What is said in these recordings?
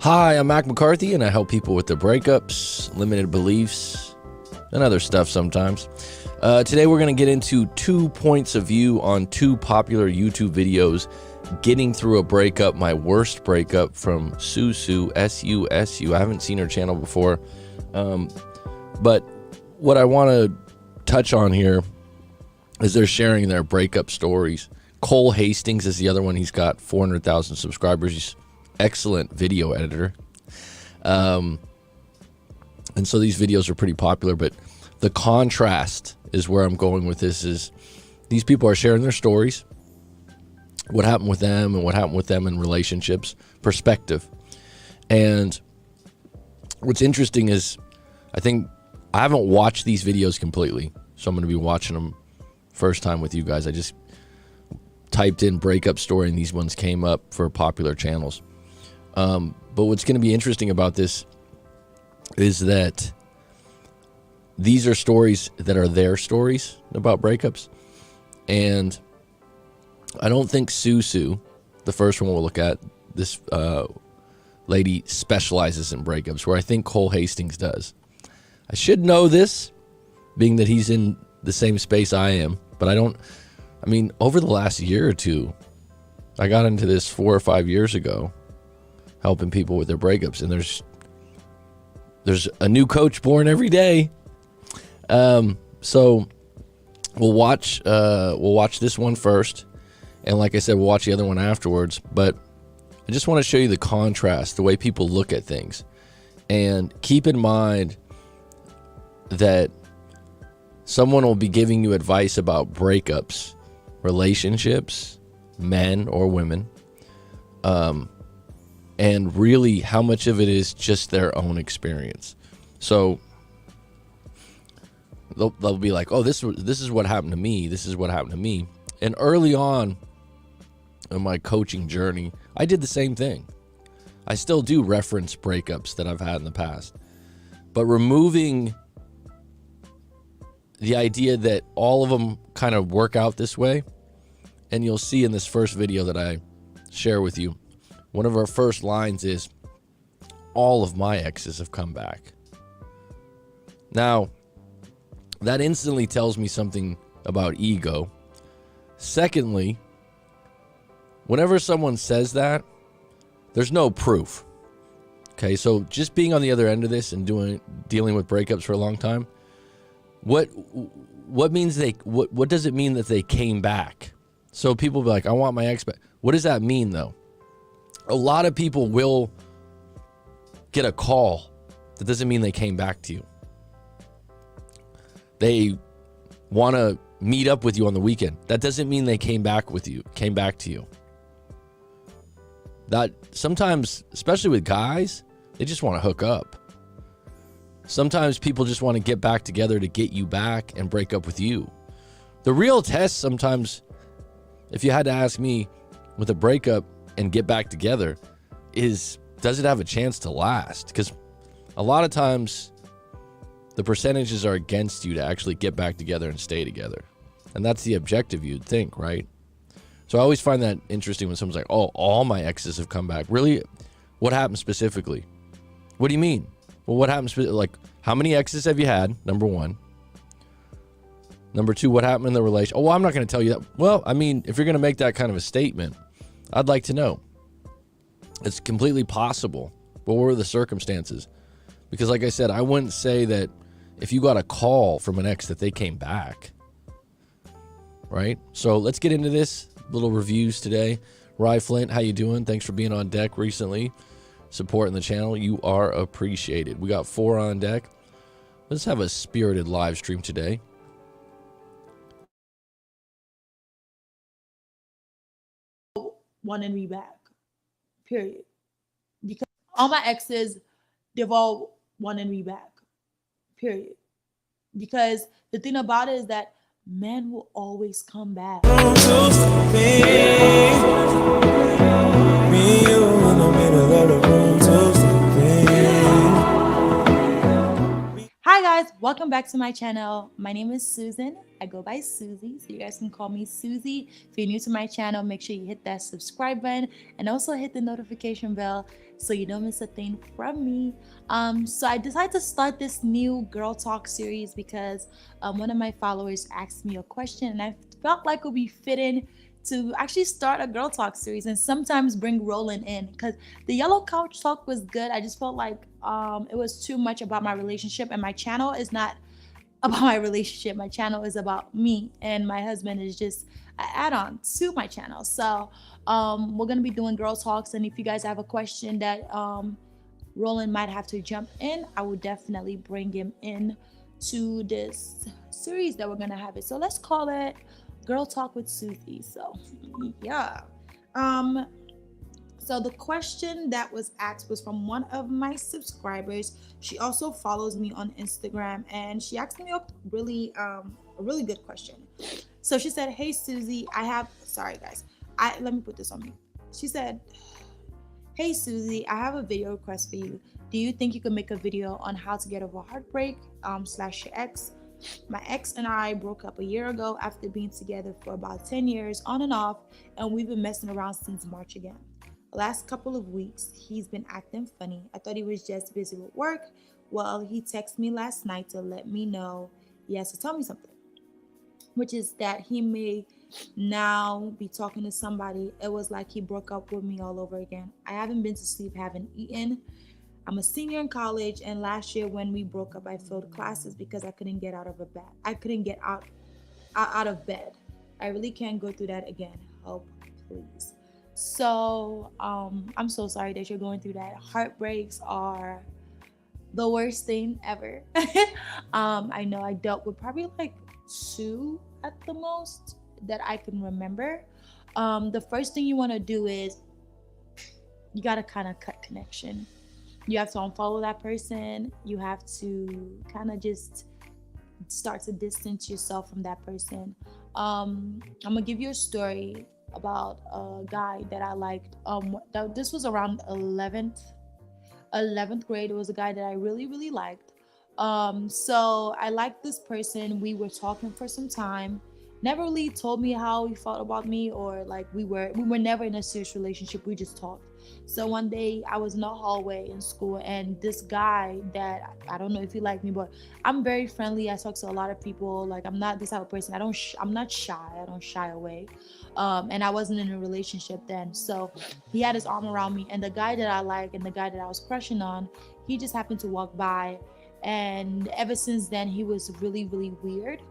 Hi, I'm McCarthy, and I help people with their breakups, limited beliefs, and other stuff sometimes. Today we're going to get into 2 points of view on 2 popular YouTube videos, Getting Through a Breakup, My Worst Breakup, from Susu, S-U-S-U. I haven't seen her channel before, but what I want to touch on here is they're sharing their breakup stories. Cole Hastings is the other one. He's got 400,000 subscribers. He's excellent video editor. And so these videos are pretty popular, but the contrast is where I'm going with this. Is these people are sharing their stories, what happened with them and what happened with them in relationships, perspective. And what's interesting is I haven't watched these videos completely, so I'm going to be watching them first time with you guys. I just typed in breakup story and these ones came up for popular channels. But what's going to be interesting about this is that these are stories that are their stories about breakups. And I don't think Susu, the first one we'll look at, this lady specializes in breakups, where I think Cole Hastings does. I should know this, being that he's in the same space I am, but I mean, over the last year or two, I got into this 4 or 5 years ago, helping people with their breakups, and there's a new coach born every day. So we'll watch this one first, and like I said, we'll watch the other one afterwards. But I just want to show you the contrast, the way people look at things, and keep in mind that someone will be giving you advice about breakups, relationships, men or women, and really how much of it is just their own experience. So they'll be like, oh, this is what happened to me. This is what happened to me. And early on in my coaching journey, I did the same thing. I still do reference breakups that I've had in the past, but removing the idea that all of them kind of work out this way. And you'll see in this first video that I share with you, one of our first lines is, all of my exes have come back. Now, that instantly tells me something about ego. Secondly, whenever someone says that, there's no proof. Okay, so just being on the other end of this and dealing with breakups for a long time, what does it mean that they came back? So people be like, I want my ex back. What does that mean, though? A lot of people will get a call. That doesn't mean they came back to you. They want to meet up with you on the weekend. That doesn't mean they came back to you. That sometimes, especially with guys, they just want to hook up. Sometimes people just want to get back together to get you back and break up with you. The real test sometimes, if you had to ask me, with a breakup and get back together, is, does it have a chance to last? Because a lot of times the percentages are against you to actually get back together and stay together. And that's the objective, you'd think, right? So I always find that interesting when someone's like, oh, all my exes have come back. Really? What happened specifically? What do you mean? Well, what happens? Like, how many exes have you had? Number one. Number two, what happened in the relation? Oh, well, I'm not going to tell you that. Well, I mean, if you're going to make that kind of a statement, I'd like to know. It's completely possible. But what were the circumstances? Because like I said, I wouldn't say that if you got a call from an ex that they came back. Right? So let's get into this. Little reviews today. Rye Flint, how you doing? Thanks for being on deck recently. Supporting the channel. You are appreciated. We got 4 on deck. Let's have a spirited live stream today. Wanted me back, period. Because all my exes, they've all wanted me back, period. Because the thing about it is that men will always come back. Hi guys, welcome welcome back to my channel. My name is Susan. I go by Susie, so you guys can call me Susie. If you're new to my channel, make sure you hit that subscribe button and also hit the notification bell so you don't miss a thing from me. So I decided to start this new girl talk series because one of my followers asked me a question, and I felt like it would be fitting to actually start a girl talk series and sometimes bring Roland in, because the yellow couch talk was good. I just felt like it was too much about my relationship, and my channel is not about my relationship. My channel is about me, and my husband is just an add-on to my channel. So we're gonna be doing girl talks, and if you guys have a question that Roland might have to jump in, I will definitely bring him in to this series that we're gonna have it. So let's call it Girl Talk with Susie. So yeah. So the question that was asked was from one of my subscribers. She also follows me on Instagram, and she asked me a really good question. So she said, "Hey Susie, let me put this on me." She said, "Hey Susie, I have a video request for you. Do you think you could make a video on how to get over heartbreak / your ex? My ex and I broke up a year ago after being together for about 10 years on and off, and we've been messing around since March again. The last couple of weeks, he's been acting funny. I thought he was just busy with work. Well, he texted me last night to let me know he has to tell me something, which is that he may now be talking to somebody. It was like he broke up with me all over again. I haven't been to sleep, haven't eaten. I'm a senior in college, and last year when we broke up, I failed classes because I couldn't get out of bed. I couldn't get out of bed. I really can't go through that again. Help, please." So I'm so sorry that you're going through that. Heartbreaks are the worst thing ever. I know I dealt with probably like 2 at the most that I can remember. The first thing you want to do is you got to kind of cut connection. You have to unfollow that person. You have to kind of just start to distance yourself from that person. I'm gonna give you a story about a guy that I liked. This was around 11th grade. It was a guy that I really liked. So I liked this person. We were talking for some time. Never really told me how he felt about me, or like we were never in a serious relationship. We just talked. So one day I was in the hallway in school, and this guy that I don't know if he liked me, but I'm very friendly. I talk to a lot of people. Like, I'm not this type of person. I'm not shy. I don't shy away. And I wasn't in a relationship then. So he had his arm around me, and the guy that I like and the guy that I was crushing on, he just happened to walk by. And ever since then, he was really weird.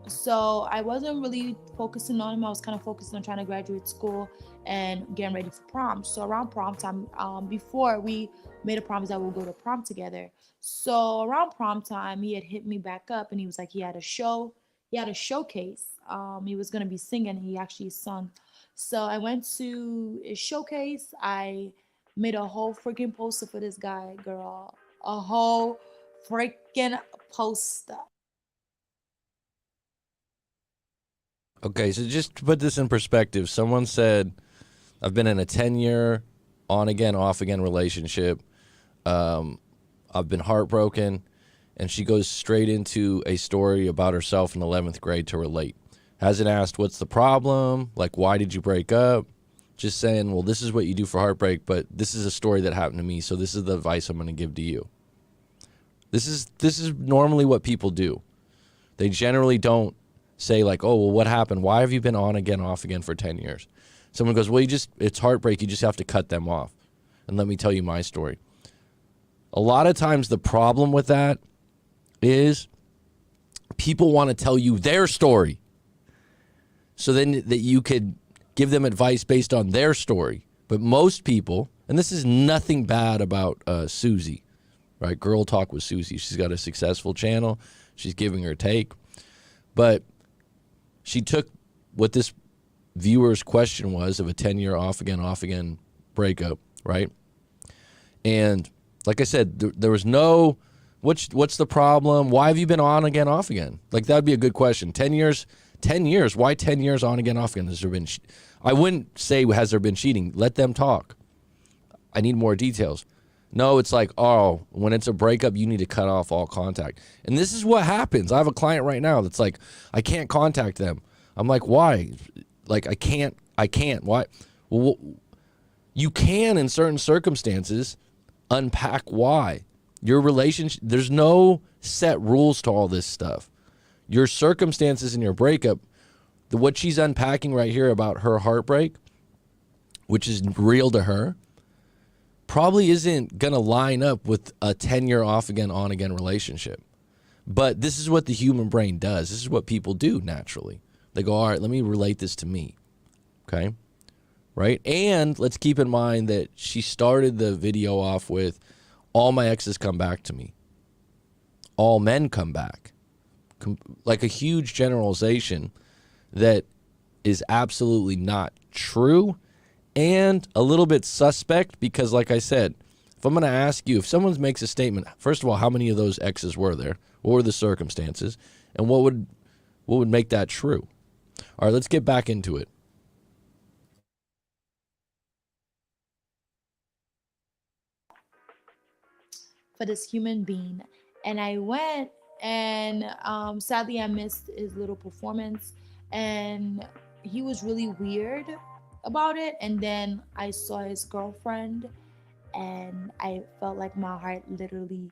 So I wasn't really focusing on him. I was kind of focusing on trying to graduate school and getting ready for prom. So around prom time, before we made a promise that we'll go to prom together. So around prom time, he had hit me back up, and he was like, he had a showcase. He was gonna be singing. He actually sung. So I went to a showcase. I made a whole freaking poster for this guy, girl. A whole freaking poster. Okay, so just to put this in perspective, someone said, I've been in a 10-year on-again, off-again relationship. I've been heartbroken. And she goes straight into a story about herself in 11th grade to relate. Hasn't asked, what's the problem? Like, why did you break up? Just saying, well, this is what you do for heartbreak, but this is a story that happened to me, so this is the advice I'm going to give to you. This is normally what people do. They generally don't say like, oh, well, what happened? Why have you been on again, off again for 10 years? Someone goes, well, it's heartbreak. You just have to cut them off. And let me tell you my story. A lot of times the problem with that is people want to tell you their story so then that you could give them advice based on their story. But most people, and this is nothing bad about Susie, right? Girl Talk with Susie. She's got a successful channel. She's giving her take. But she took what this viewer's question was of a 10-year off again breakup, right? And like I said, there was no, what's the problem? Why have you been on again, off again? Like, that would be a good question. 10 years, why 10 years on again, off again? Has there been, I wouldn't say has there been cheating. Let them talk. I need more details. No, it's like, oh, when it's a breakup, you need to cut off all contact. And this is what happens. I have a client right now that's like, I can't contact them. I'm like, why? Like, I can't. Why? Well, you can in certain circumstances. Unpack why. Your relationship, there's no set rules to all this stuff. Your circumstances in your breakup, what she's unpacking right here about her heartbreak, which is real to her, probably isn't going to line up with a 10-year off again, on again relationship. But this is what the human brain does. This is what people do naturally. They go, all right, let me relate this to me. Okay? Right? And let's keep in mind that she started the video off with, all my exes come back to me. All men come back. Like a huge generalization that is absolutely not true and a little bit suspect because, like I said, if I'm going to ask you, if someone makes a statement, first of all, how many of those exes were there? What were the circumstances? And what would make that true? All right, let's get back into it. For this human being. And I went, and sadly I missed his little performance, and he was really weird about it. And then I saw his girlfriend, and I felt like my heart literally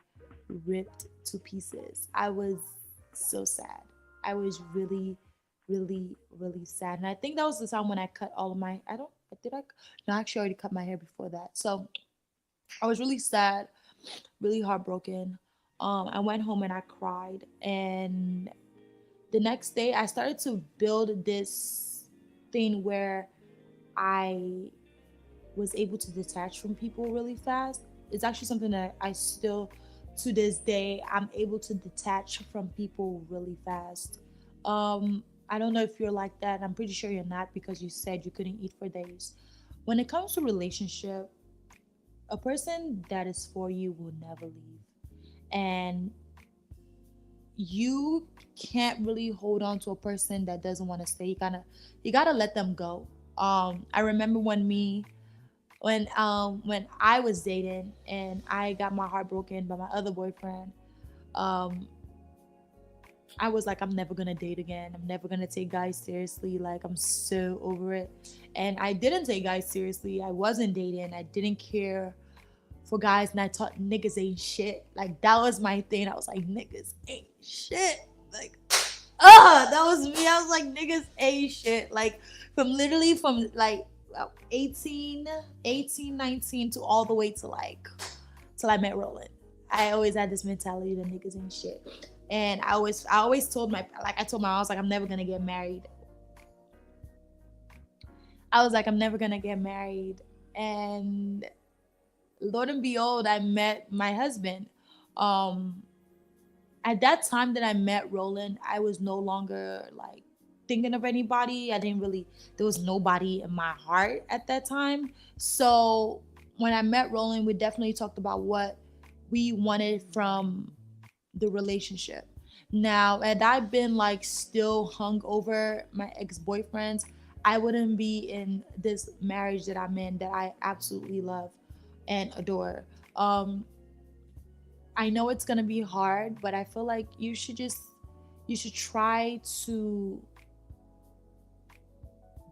ripped to pieces. I was so sad. I was really, really, really sad. And I think that was the time when I cut all of my, no, actually I already cut my hair before that. So I was really sad, really heartbroken. I went home and I cried. And the next day, I started to build this thing where I was able to detach from people really fast. It's actually something that I still, to this day, I'm able to detach from people really fast. I don't know if you're like that. I'm pretty sure you're not because you said you couldn't eat for days. When it comes to relationship, a person that is for you will never leave. And you can't really hold on to a person that doesn't want to stay. You gotta let them go. I remember when I was dating and I got my heart broken by my other boyfriend. Um, I was like, I'm never gonna date again. I'm never gonna take guys seriously. Like, I'm so over it. And I didn't take guys seriously. I wasn't dating. I didn't care for guys, and I taught niggas ain't shit. Like, that was my thing. I was like, niggas ain't shit. Like, that was me. I was like, niggas ain't shit. Like, from like 18, 19 to all the way to like till I met Roland. I always had this mentality that niggas ain't shit. And I always told I told my mom, I was like, I'm never gonna get married. I was like, I'm never gonna get married. And Lord and behold, I met my husband. Um, at that time that I met Roland, I was no longer like thinking of anybody. There was nobody in my heart at that time. So when I met Roland, we definitely talked about what we wanted from the relationship. Now, had I been like still hung over my ex-boyfriends, I wouldn't be in this marriage that I'm in that I absolutely love and adore. Um, I know it's gonna be hard, but I feel like you should try to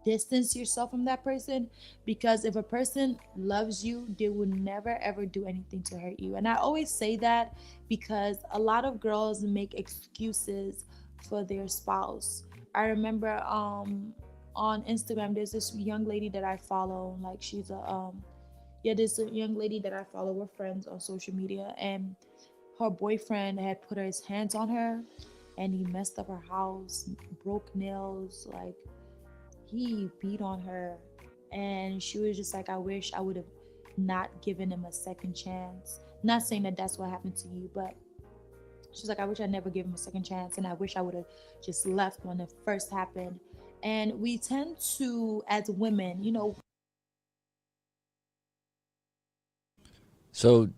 distance yourself from that person, because if a person loves you, they will never ever do anything to hurt you. And I always say that because a lot of girls make excuses for their spouse. I remember on Instagram there's this young lady that I follow, like she's a there's a young lady that I follow, we're friends on social media, and her boyfriend had put his hands on her and he messed up her house, broke nails, like he beat on her. And she was just like, I wish I would have not given him a second chance. Not saying that that's what happened to you, but she's like, I wish I never gave him a second chance, and I wish I would have just left when it first happened. And we tend to, as women, So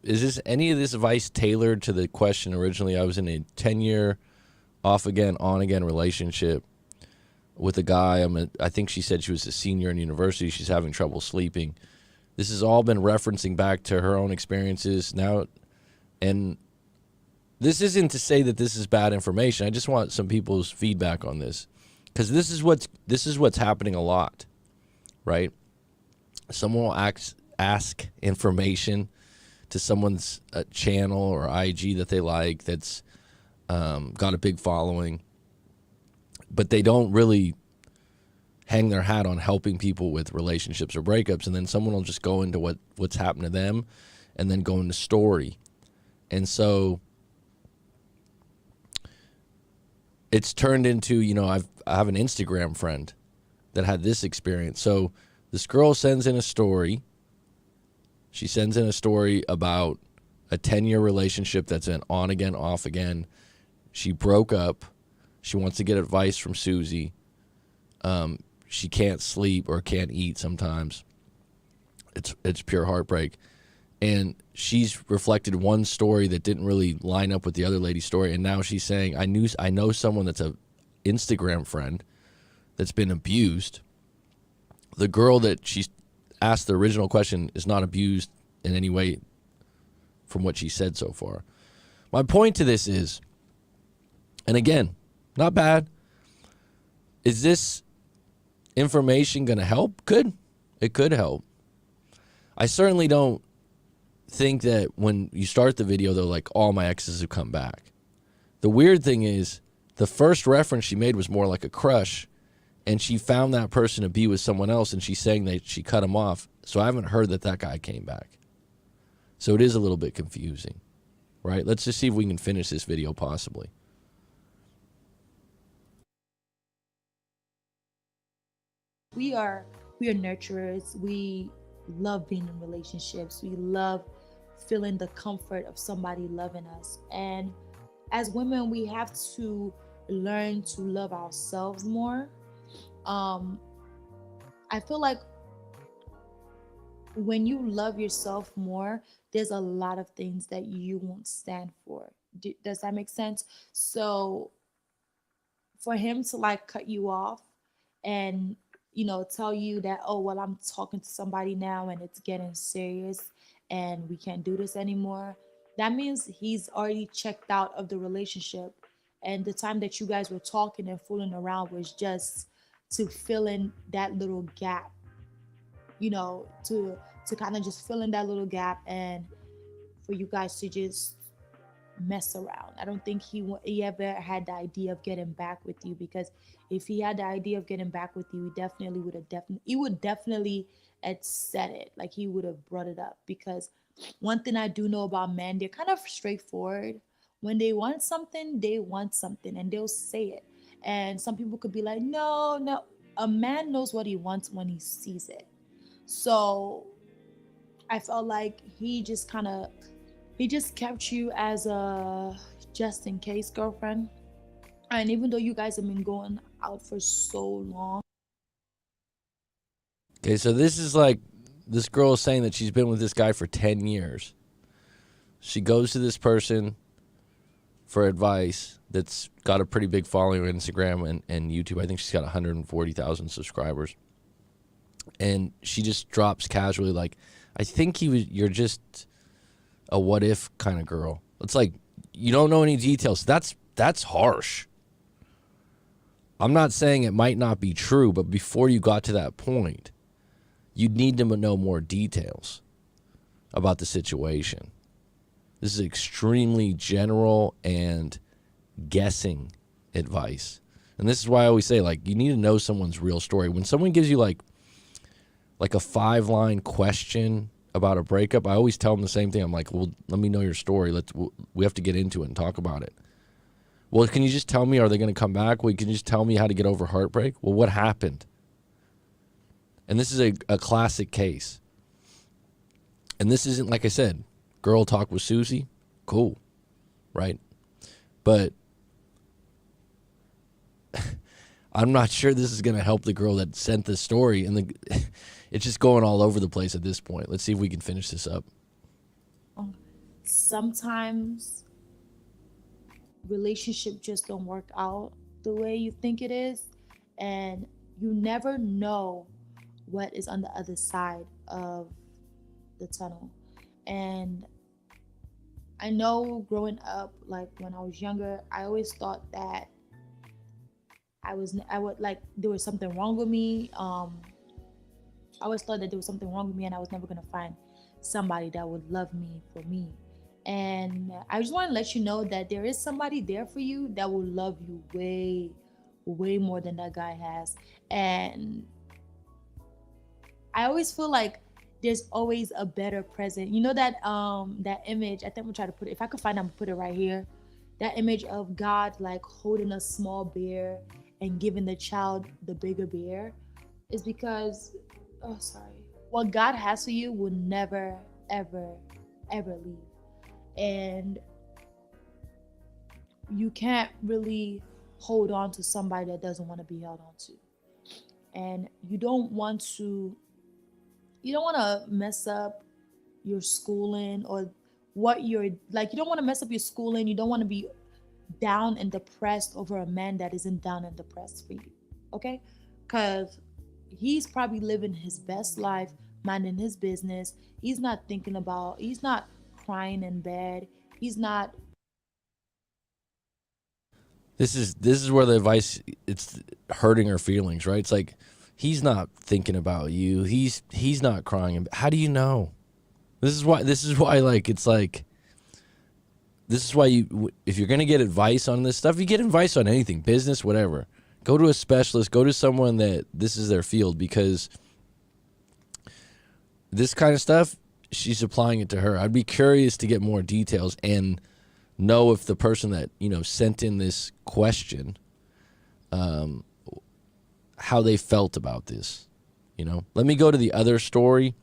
is this any of this advice tailored to the question originally? I was in a 10-year off again, on again relationship with a guy. I think she said she was a senior in university. She's having trouble sleeping. This has all been referencing back to her own experiences now. And this isn't to say that this is bad information. I just want some people's feedback on this, because this is what's happening a lot, right? Someone will ask information to someone's channel or IG that they like, that's got a big following, but they don't really hang their hat on helping people with relationships or breakups. And then someone will just go into what's happened to them and then go into story. And so it's turned into, I have an Instagram friend that had this experience. So this girl sends in a story. She sends in a story about a 10-year relationship that's an on again, off again. She broke up. She wants to get advice from Susie. She can't sleep or can't eat sometimes. It's pure heartbreak. And she's reflected one story that didn't really line up with the other lady's story. And now she's saying, I know someone that's a Instagram friend that's been abused. The girl that she's asked the original question is not abused in any way from what she said so far. My point to this is, and again, not bad. Is this information going to help? It could help. I certainly don't think that when you start the video, they're like, all my exes have come back. The weird thing is, the first reference she made was more like a crush, and she found that person to be with someone else, and she's saying that she cut him off. So I haven't heard that guy came back. So it is a little bit confusing, right? Let's just see if we can finish this video possibly. We are nurturers. We love being in relationships. We love feeling the comfort of somebody loving us. And as women, we have to learn to love ourselves more. I feel like when you love yourself more, there's a lot of things that you won't stand for. Does that make sense? So for him to like cut you off and tell you that, oh well, I'm talking to somebody now and it's getting serious and we can't do this anymore, that means he's already checked out of the relationship, and the time that you guys were talking and fooling around was just to fill in that little gap, to kind of just fill in that little gap and for you guys to just mess around. I don't think he ever had the idea of getting back with you, because if he had the idea of getting back with you, he would definitely had said it. Like, he would have brought it up, because one thing I do know about men, they're kind of straightforward. When they want something and they'll say it. And some people could be like, no, a man knows what he wants when he sees it. So I felt like he just kept you as a just in case girlfriend. And even though you guys have been going out for so long. Okay, so this is like, this girl is saying that she's been with this guy for 10 years. She goes to this person for advice that's got a pretty big following on Instagram and YouTube. I think she's got 140,000 subscribers. And she just drops casually like, I think you're just a what if kind of girl. It's like, you don't know any details. That's harsh. I'm not saying it might not be true, but before you got to that point, you'd need to know more details about the situation. This is extremely general and guessing advice. And this is why I always say, like, you need to know someone's real story. When someone gives you like a 5-line question about a breakup, I always tell them the same thing. I'm like, well, let me know your story. We have to get into it and talk about it. Well, can you just tell me, are they going to come back? Well, can you just tell me how to get over heartbreak? Well, what happened? And this is a classic case. And this isn't, like I said, girl talk with Susie. Cool. Right? But I'm not sure this is going to help the girl that sent the story. And it's just going all over the place at this point. Let's see if we can finish this up. Sometimes relationships just don't work out the way you think it is. And you never know what is on the other side of the tunnel. And I know growing up, like when I was younger, I always thought that I would like there was something wrong with me. I always thought that there was something wrong with me, and I was never gonna find somebody that would love me for me. And I just want to let you know that there is somebody there for you that will love you way, way more than that guy has. And I always feel like there's always a better present. You know that image, I think I'm gonna try to put it, if I could find it, I'm gonna put it right here. That image of God like holding a small bear and giving the child the bigger bear is because, oh sorry, what God has for you will never, ever, ever leave. And you can't really hold on to somebody that doesn't want to be held on to. And you don't want to mess up your schooling or what you're like. You don't want to mess up your schooling. You don't want to be down and depressed over a man that isn't down and depressed for you. Okay? Because he's probably living his best life, minding his business. He's not crying in bed. He's not. This is where the advice, it's hurting her feelings, right? It's like he's not thinking about you. He's not crying. How do you know? This is why like it's like this is why you, if you're going to get advice on this stuff, you get advice on anything, business, whatever. Go to a specialist, go to someone that this is their field, because this kind of stuff, she's applying it to her. I'd be curious to get more details and know if the person that, sent in this question, how they felt about this, Let me go to the other story.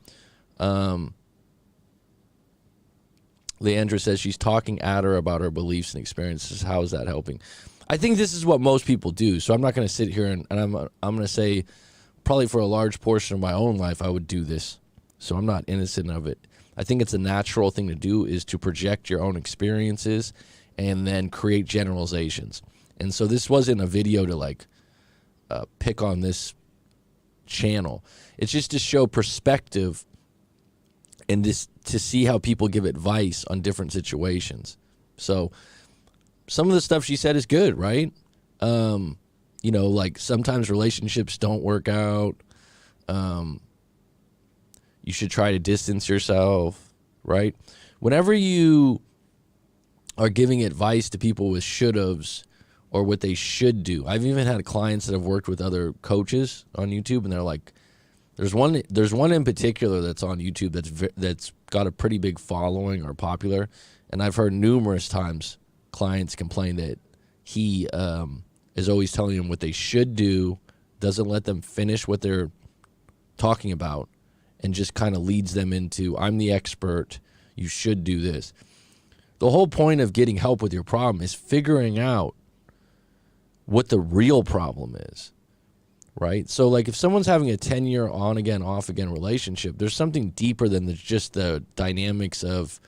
Leandra says she's talking at her about her beliefs and experiences. How is that helping? I think this is what most people do. So I'm not going to sit here and I'm going to say probably for a large portion of my own life, I would do this. So I'm not innocent of it. I think it's a natural thing to do, is to project your own experiences and then create generalizations. And so this wasn't a video to like pick on this channel. It's just to show perspective and this to see how people give advice on different situations. So some of the stuff she said is good, right? Like sometimes relationships don't work out. You should try to distance yourself, right? Whenever you are giving advice to people with should-haves or what they should do. I've even had clients that have worked with other coaches on YouTube, and they're like, there's one in particular that's on YouTube that's got a pretty big following or popular, and I've heard numerous times clients complain that he is always telling them what they should do, doesn't let them finish what they're talking about, and just kind of leads them into, I'm the expert, you should do this. The whole point of getting help with your problem is figuring out what the real problem is, right? So like if someone's having a 10-year on-again, off-again relationship, there's something deeper than just the dynamics of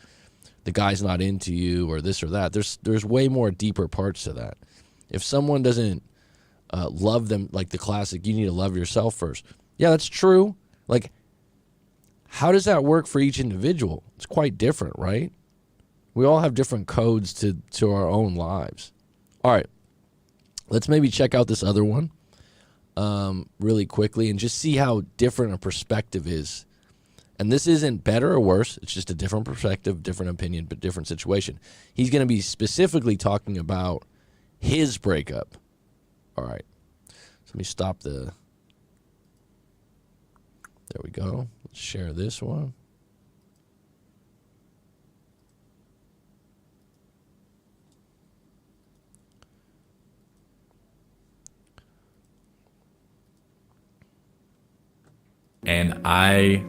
the guy's not into you or this or that. There's way more deeper parts to that. If someone doesn't love them, like the classic, you need to love yourself first. Yeah, that's true. Like, how does that work for each individual? It's quite different, right? We all have different codes to our own lives. All right, let's maybe check out this other one really quickly and just see how different a perspective is. And this isn't better or worse. It's just a different perspective, different opinion, but different situation. He's going to be specifically talking about his breakup. All right, so let me stop the... There we go. Let's share this one. And I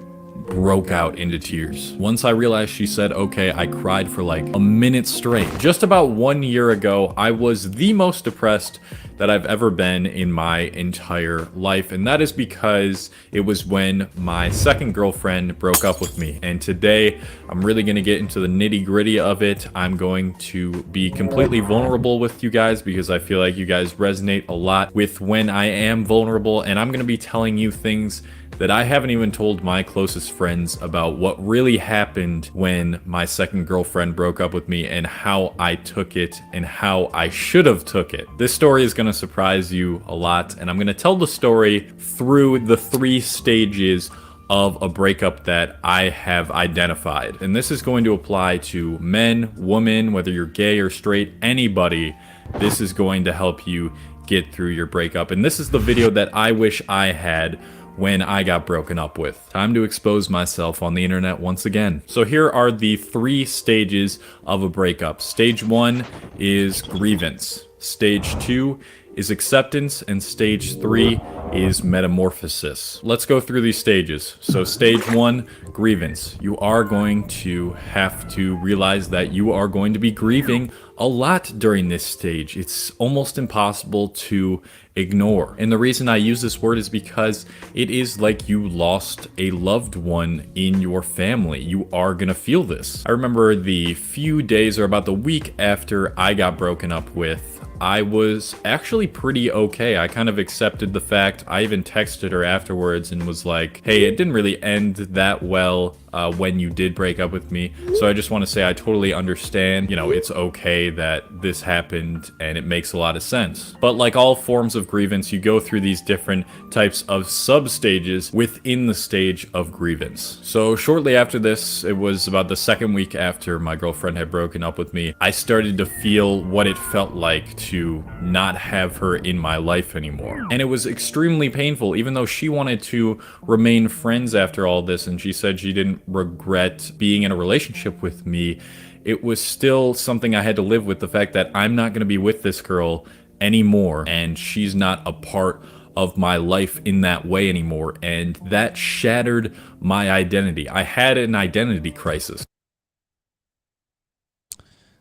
broke out into tears. Once I realized she said okay, I cried for like a minute straight. Just about 1 year ago, I was the most depressed that I've ever been in my entire life, and that is because it was when my second girlfriend broke up with me. And today, I'm really gonna get into the nitty-gritty of it. I'm going to be completely vulnerable with you guys because I feel like you guys resonate a lot with when I am vulnerable, and I'm gonna be telling you things that I haven't even told my closest friends about what really happened when my second girlfriend broke up with me and how I took it and how I should have took it. This story is going to surprise you a lot, and I'm going to tell the story through the 3 stages of a breakup that I have identified. And this is going to apply to men, women, whether you're gay or straight, anybody. This is going to help you get through your breakup. And this is the video that I wish I had when I got broken up with. Time to expose myself on the internet once again. So here are the 3 stages of a breakup. Stage 1 is grievance. Stage 2 is acceptance, and stage 3 is metamorphosis. Let's go through these stages. So stage 1, grievance. You are going to have to realize that you are going to be grieving a lot during this stage. It's almost impossible to ignore. And the reason I use this word is because it is like you lost a loved one in your family. You are gonna feel this. I remember the few days or about the week after I got broken up with, I was actually pretty okay. I kind of accepted the fact. I even texted her afterwards and was like, hey, it didn't really end that well when you did break up with me. So I just want to say I totally understand. You know, it's okay that this happened and it makes a lot of sense. But like all forms of grievance, you go through these different types of sub-stages within the stage of grievance. So shortly after this, it was about the 2nd week after my girlfriend had broken up with me, I started to feel what it felt like to not have her in my life anymore. And it was extremely painful, even though she wanted to remain friends after all this, and she said she didn't regret being in a relationship with me. It was still something I had to live with, the fact that I'm not going to be with this girl anymore, and she's not a part of my life in that way anymore, and that shattered my identity. I had an identity crisis.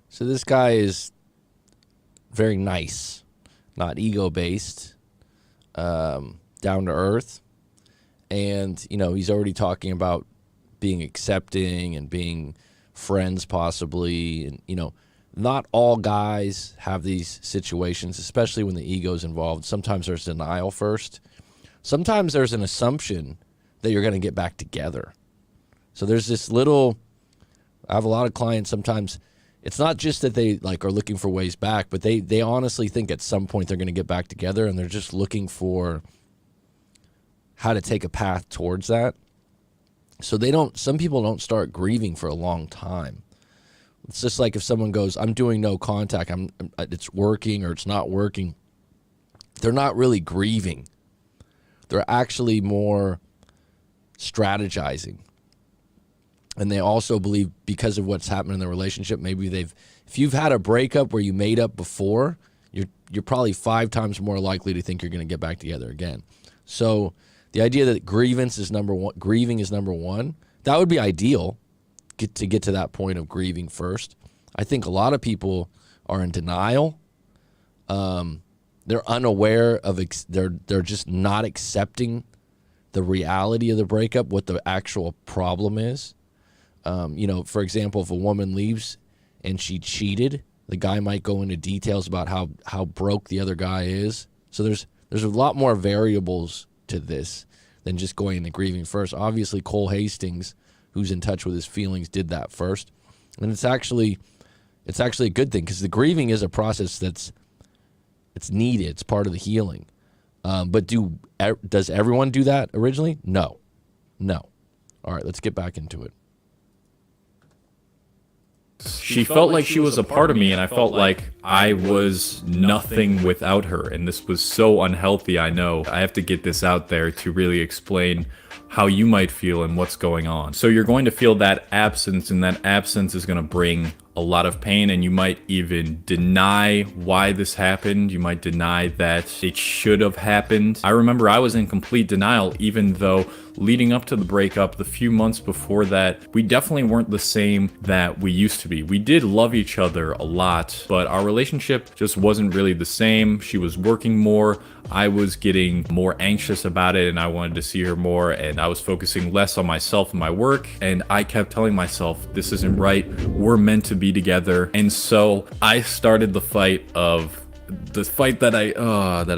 So this guy is very nice, not ego-based, down to earth. And, you know, he's already talking about being accepting and being friends possibly. And, you know, not all guys have these situations, especially when the ego's involved. Sometimes there's denial first. Sometimes there's an assumption that you're going to get back together. So there's this little, I have a lot of clients sometimes, it's not just that they like are looking for ways back, but they honestly think at some point they're going to get back together, and they're just looking for how to take a path towards that. So some people don't start grieving for a long time. It's just like if someone goes, I'm doing no contact, it's working or it's not working. They're not really grieving. They're actually more strategizing. And they also believe because of what's happened in the relationship, maybe if you've had a breakup where you made up before, you're probably 5 times more likely to think you're going to get back together again. So the idea that grieving is number one, that would be ideal, to get to that point of grieving first. I think a lot of people are in denial. They're unaware of, they're just not accepting the reality of the breakup, what the actual problem is. You know, for example, if a woman leaves and she cheated, the guy might go into details about how broke the other guy is. So there's a lot more variables to this than just going into grieving first. Obviously, Cole Hastings, who's in touch with his feelings, did that first. And it's actually a good thing, because the grieving is a process it's needed. It's part of the healing. But does everyone do that originally? No. All right, let's get back into it. She felt like she was a part of me, and I felt like I was nothing without her, and this was so unhealthy. I know I have to get this out there to really explain how you might feel and what's going on. So you're going to feel that absence, and that absence is going to bring a lot of pain, and you might even deny why this happened. You might deny that it should have happened. I remember I was in complete denial, even though leading up to the breakup, the few months before that, we definitely weren't the same that we used to be. We did love each other a lot, but our relationship just wasn't really the same. She was working more. I was getting more anxious about it, and I wanted to see her more, and I was focusing less on myself and my work, and I kept telling myself, this isn't right, we're meant to be together. And so I started the fight that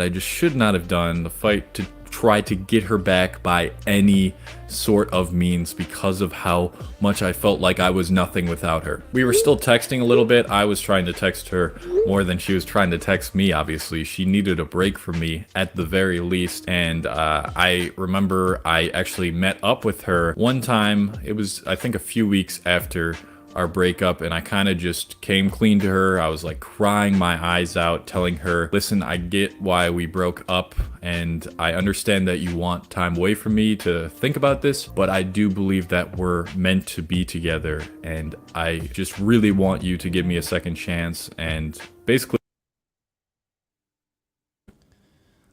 I just should not have done, the fight to try to get her back by any sort of means because of how much I felt like I was nothing without her. We were still texting a little bit. I was trying to text her more than she was trying to text me, obviously. She needed a break from me at the very least. And I remember I actually met up with her one time. It was, I think, a few weeks after our breakup, and I kind of just came clean to her. I was like crying my eyes out, telling her, listen, I get why we broke up, and I understand that you want time away from me to think about this, but I do believe that we're meant to be together, and I just really want you to give me a second chance. And basically,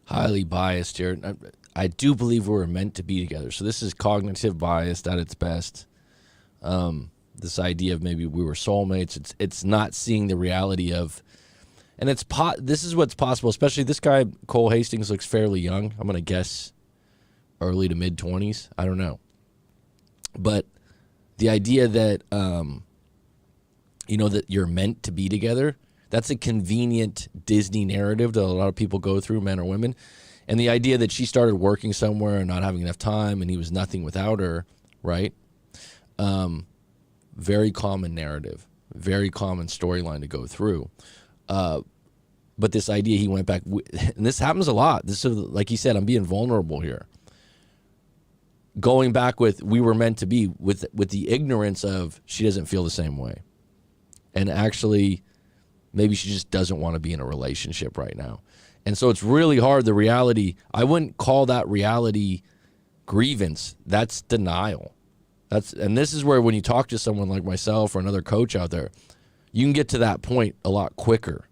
Highly biased here. I do believe we're meant to be together. So this is cognitive bias at its best. This idea of maybe we were soulmates. It's not seeing the reality of, and this is what's possible. Especially this guy Cole Hastings looks fairly young. I'm gonna guess early to mid 20s. I don't know, but the idea that that you're meant to be together. That's a convenient Disney narrative that a lot of people go through, men or women. And the idea that she started working somewhere and not having enough time and he was nothing without her, right? Very common narrative, very common storyline to go through. But this idea he went back, and this happens a lot. This is, like he said, I'm being vulnerable here. Going back with we were meant to be with the ignorance of she doesn't feel the same way. And actually, maybe she just doesn't want to be in a relationship right now. And so it's really hard. The reality, I wouldn't call that reality grievance. That's denial. And this is where when you talk to someone like myself or another coach out there, you can get to that point a lot quicker.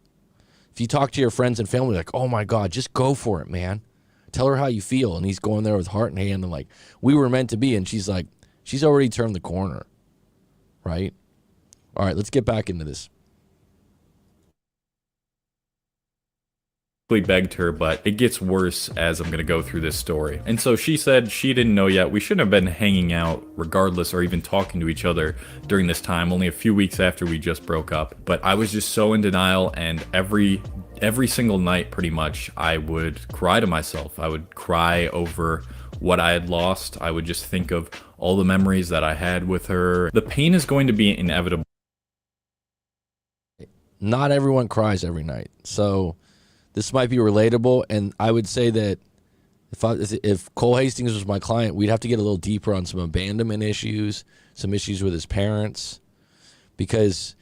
If you talk to your friends and family, like, oh my God, just go for it, man. Tell her how you feel. And he's going there with heart in hand and like, we were meant to be. And she's like, she's already turned the corner, right? All right, let's get back into this. begged her, but it gets worse as I'm gonna go through this story. And so she said she didn't know yet. We shouldn't have been hanging out regardless or even talking to each other during this time, only a few weeks after we just broke up. But I was just so in denial, and every single night pretty much I would cry to myself. I would cry over what I had lost. I would just think of all the memories that I had with her. The pain is going to be inevitable. Not everyone cries every night. So this might be relatable, and I would say that if Cole Hastings was my client, we'd have to get a little deeper on some abandonment issues, some issues with his parents, because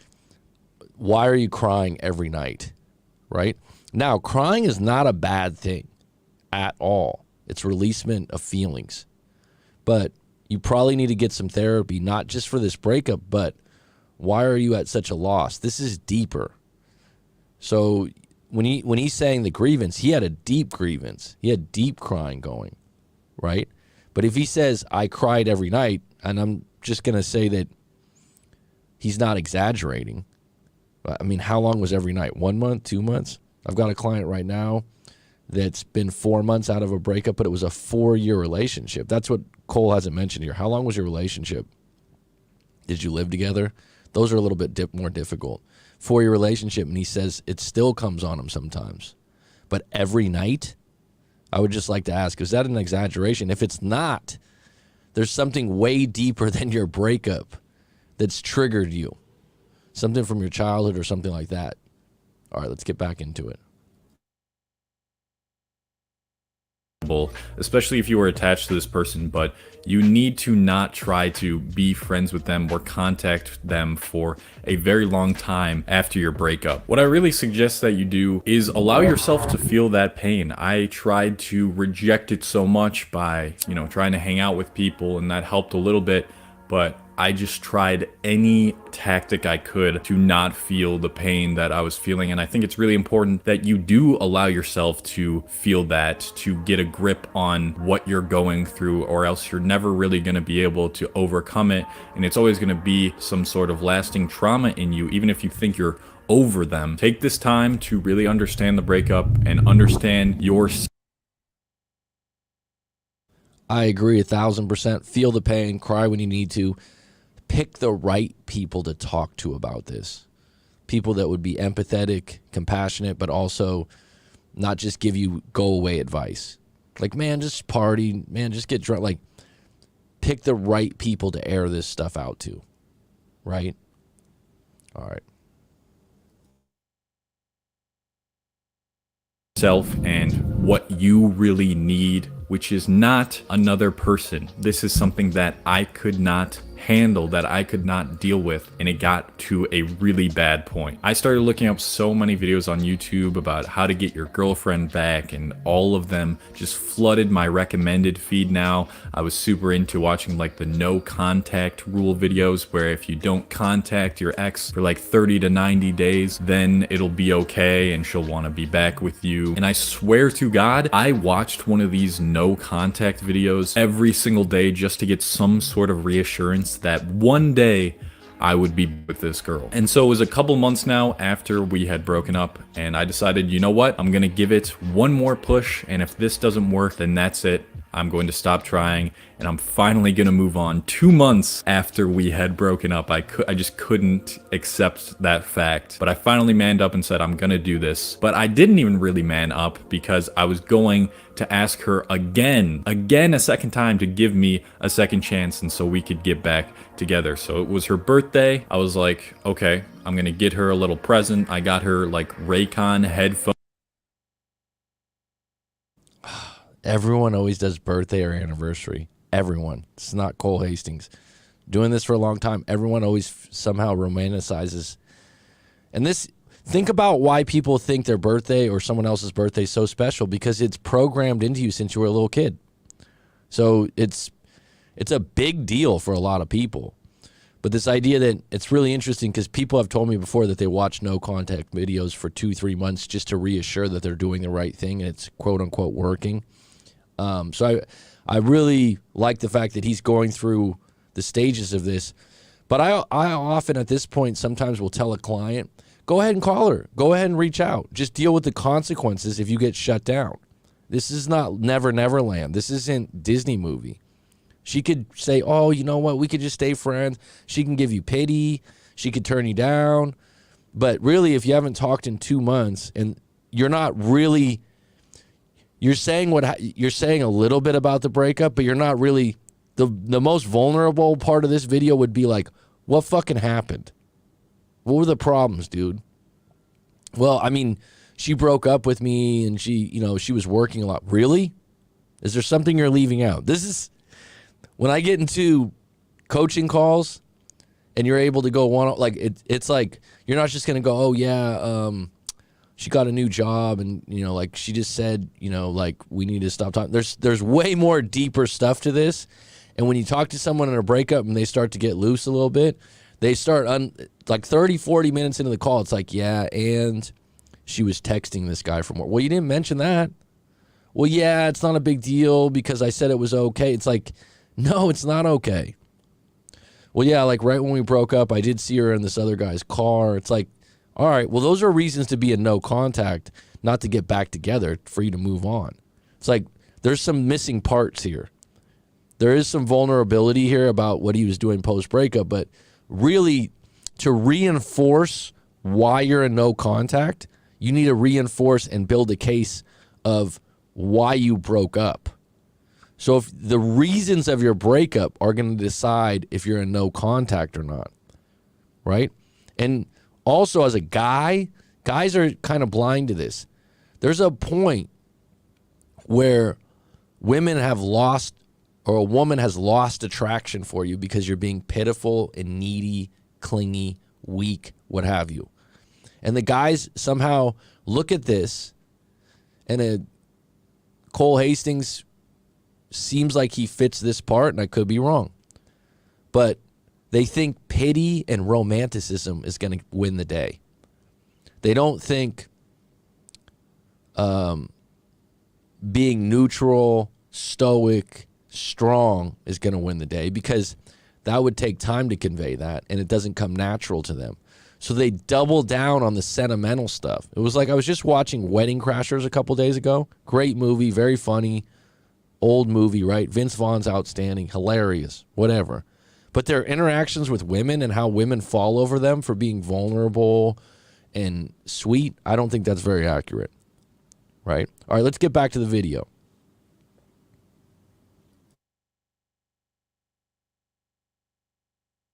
why are you crying every night, right? Now, crying is not a bad thing at all. It's releasement of feelings, but you probably need to get some therapy, not just for this breakup, but why are you at such a loss? This is deeper. So when he's saying the grievance, he had a deep grievance. He had deep crying going, right? But if he says, I cried every night, and I'm just going to say that he's not exaggerating. I mean, how long was every night? 1 month, 2 months? I've got a client right now that's been 4 months out of a breakup, but it was a 4-year relationship. That's what Cole hasn't mentioned here. How long was your relationship? Did you live together? Those are a little bit more difficult. 4-year relationship, and he says it still comes on him sometimes. But every night, I would just like to ask, is that an exaggeration? If it's not, there's something way deeper than your breakup that's triggered you. Something from your childhood or something like that. All right, let's get back into it. Especially if you were attached to this person, but you need to not try to be friends with them or contact them for a very long time after your breakup. What I really suggest that you do is allow yourself to feel that pain. I tried to reject it so much by, trying to hang out with people, and that helped a little bit, but I just tried any tactic I could to not feel the pain that I was feeling. And I think it's really important that you do allow yourself to feel that, to get a grip on what you're going through, or else you're never really going to be able to overcome it. And it's always going to be some sort of lasting trauma in you, even if you think you're over them. Take this time to really understand the breakup and understand your... I agree 1,000%. Feel the pain, cry when you need to. Pick the right people to talk to about this. People that would be empathetic, compassionate, but also not just give you go away advice. Like, man, just party, man, just get drunk. Like, pick the right people to air this stuff out to, right? All right. Self and what you really need, which is not another person. This is something that I could not handle, that I could not deal with, and it got to a really bad point. I started looking up so many videos on YouTube about how to get your girlfriend back, and all of them just flooded my recommended feed now. I was super into watching like the no contact rule videos, where if you don't contact your ex for like 30 to 90 days, then it'll be okay and she'll want to be back with you. And I swear to God, I watched one of these no contact videos every single day just to get some sort of reassurance that one day I would be with this girl. And so it was a couple months now after we had broken up, and I decided, you know what, I'm gonna give it one more push, and if this doesn't work, then that's it. I'm going to stop trying, and I'm finally gonna move on. 2 months after we had broken up, I just couldn't accept that fact. But I finally manned up and said, I'm gonna do this. But I didn't even really man up, because I was going to ask her again a second time to give me a second chance, and so we could get back together. So it was her birthday. I was like, okay, I'm gonna get her a little present. I got her like Raycon headphones. Everyone always does birthday or anniversary. Everyone. It's not Cole Hastings. Doing this for a long time, everyone always somehow romanticizes. And this, think about why people think their birthday or someone else's birthday is so special, because it's programmed into you since you were a little kid. So it's a big deal for a lot of people. But this idea that it's really interesting, because people have told me before that they watch no contact videos for 2-3 months just to reassure that they're doing the right thing and it's quote unquote working. So I really like the fact that he's going through the stages of this. But I often at this point sometimes will tell a client, go ahead and call her. Go ahead and reach out. Just deal with the consequences if you get shut down. This is not Never Land. This isn't Disney movie. She could say, oh, you know what? We could just stay friends. She can give you pity. She could turn you down. But really, if you haven't talked in 2 months and you're not really... You're saying a little bit about the breakup, but you're not really. The most vulnerable part of this video would be like, what fucking happened? What were the problems, dude? Well, I mean, she broke up with me and she was working a lot. Really? Is there something you're leaving out? This is when I get into coaching calls and you're able to go one, like it's like you're not just gonna go, oh yeah, she got a new job and, like she just said, like we need to stop talking. There's way more deeper stuff to this. And when you talk to someone in a breakup and they start to get loose a little bit, they start like 30, 40 minutes into the call. It's like, yeah, and she was texting this guy from work. Well, you didn't mention that. Well, yeah, it's not a big deal because I said it was okay. It's like, no, it's not okay. Well, yeah, like right when we broke up, I did see her in this other guy's car. It's like, all right, well, those are reasons to be in no contact, not to get back together, for you to move on. It's like there's some missing parts here. There is some vulnerability here about what he was doing post-breakup, but really to reinforce why you're in no contact, you need to reinforce and build a case of why you broke up. So if the reasons of your breakup are going to decide if you're in no contact or not, right? And also, as a guy, guys are kind of blind to this. There's a point where women have lost, or a woman has lost attraction for you because you're being pitiful and needy, clingy, weak, what have you. And the guys somehow look at this, and Cole Hastings seems like he fits this part, and I could be wrong. But they think pity and romanticism is going to win the day. They don't think being neutral, stoic, strong is going to win the day, because that would take time to convey that, and it doesn't come natural to them. So they double down on the sentimental stuff. It was like I was just watching Wedding Crashers a couple days ago. Great movie, very funny, old movie, right? Vince Vaughn's outstanding, hilarious, whatever. But their interactions with women and how women fall over them for being vulnerable and sweet, I don't think that's very accurate, right? All right, let's get back to the video.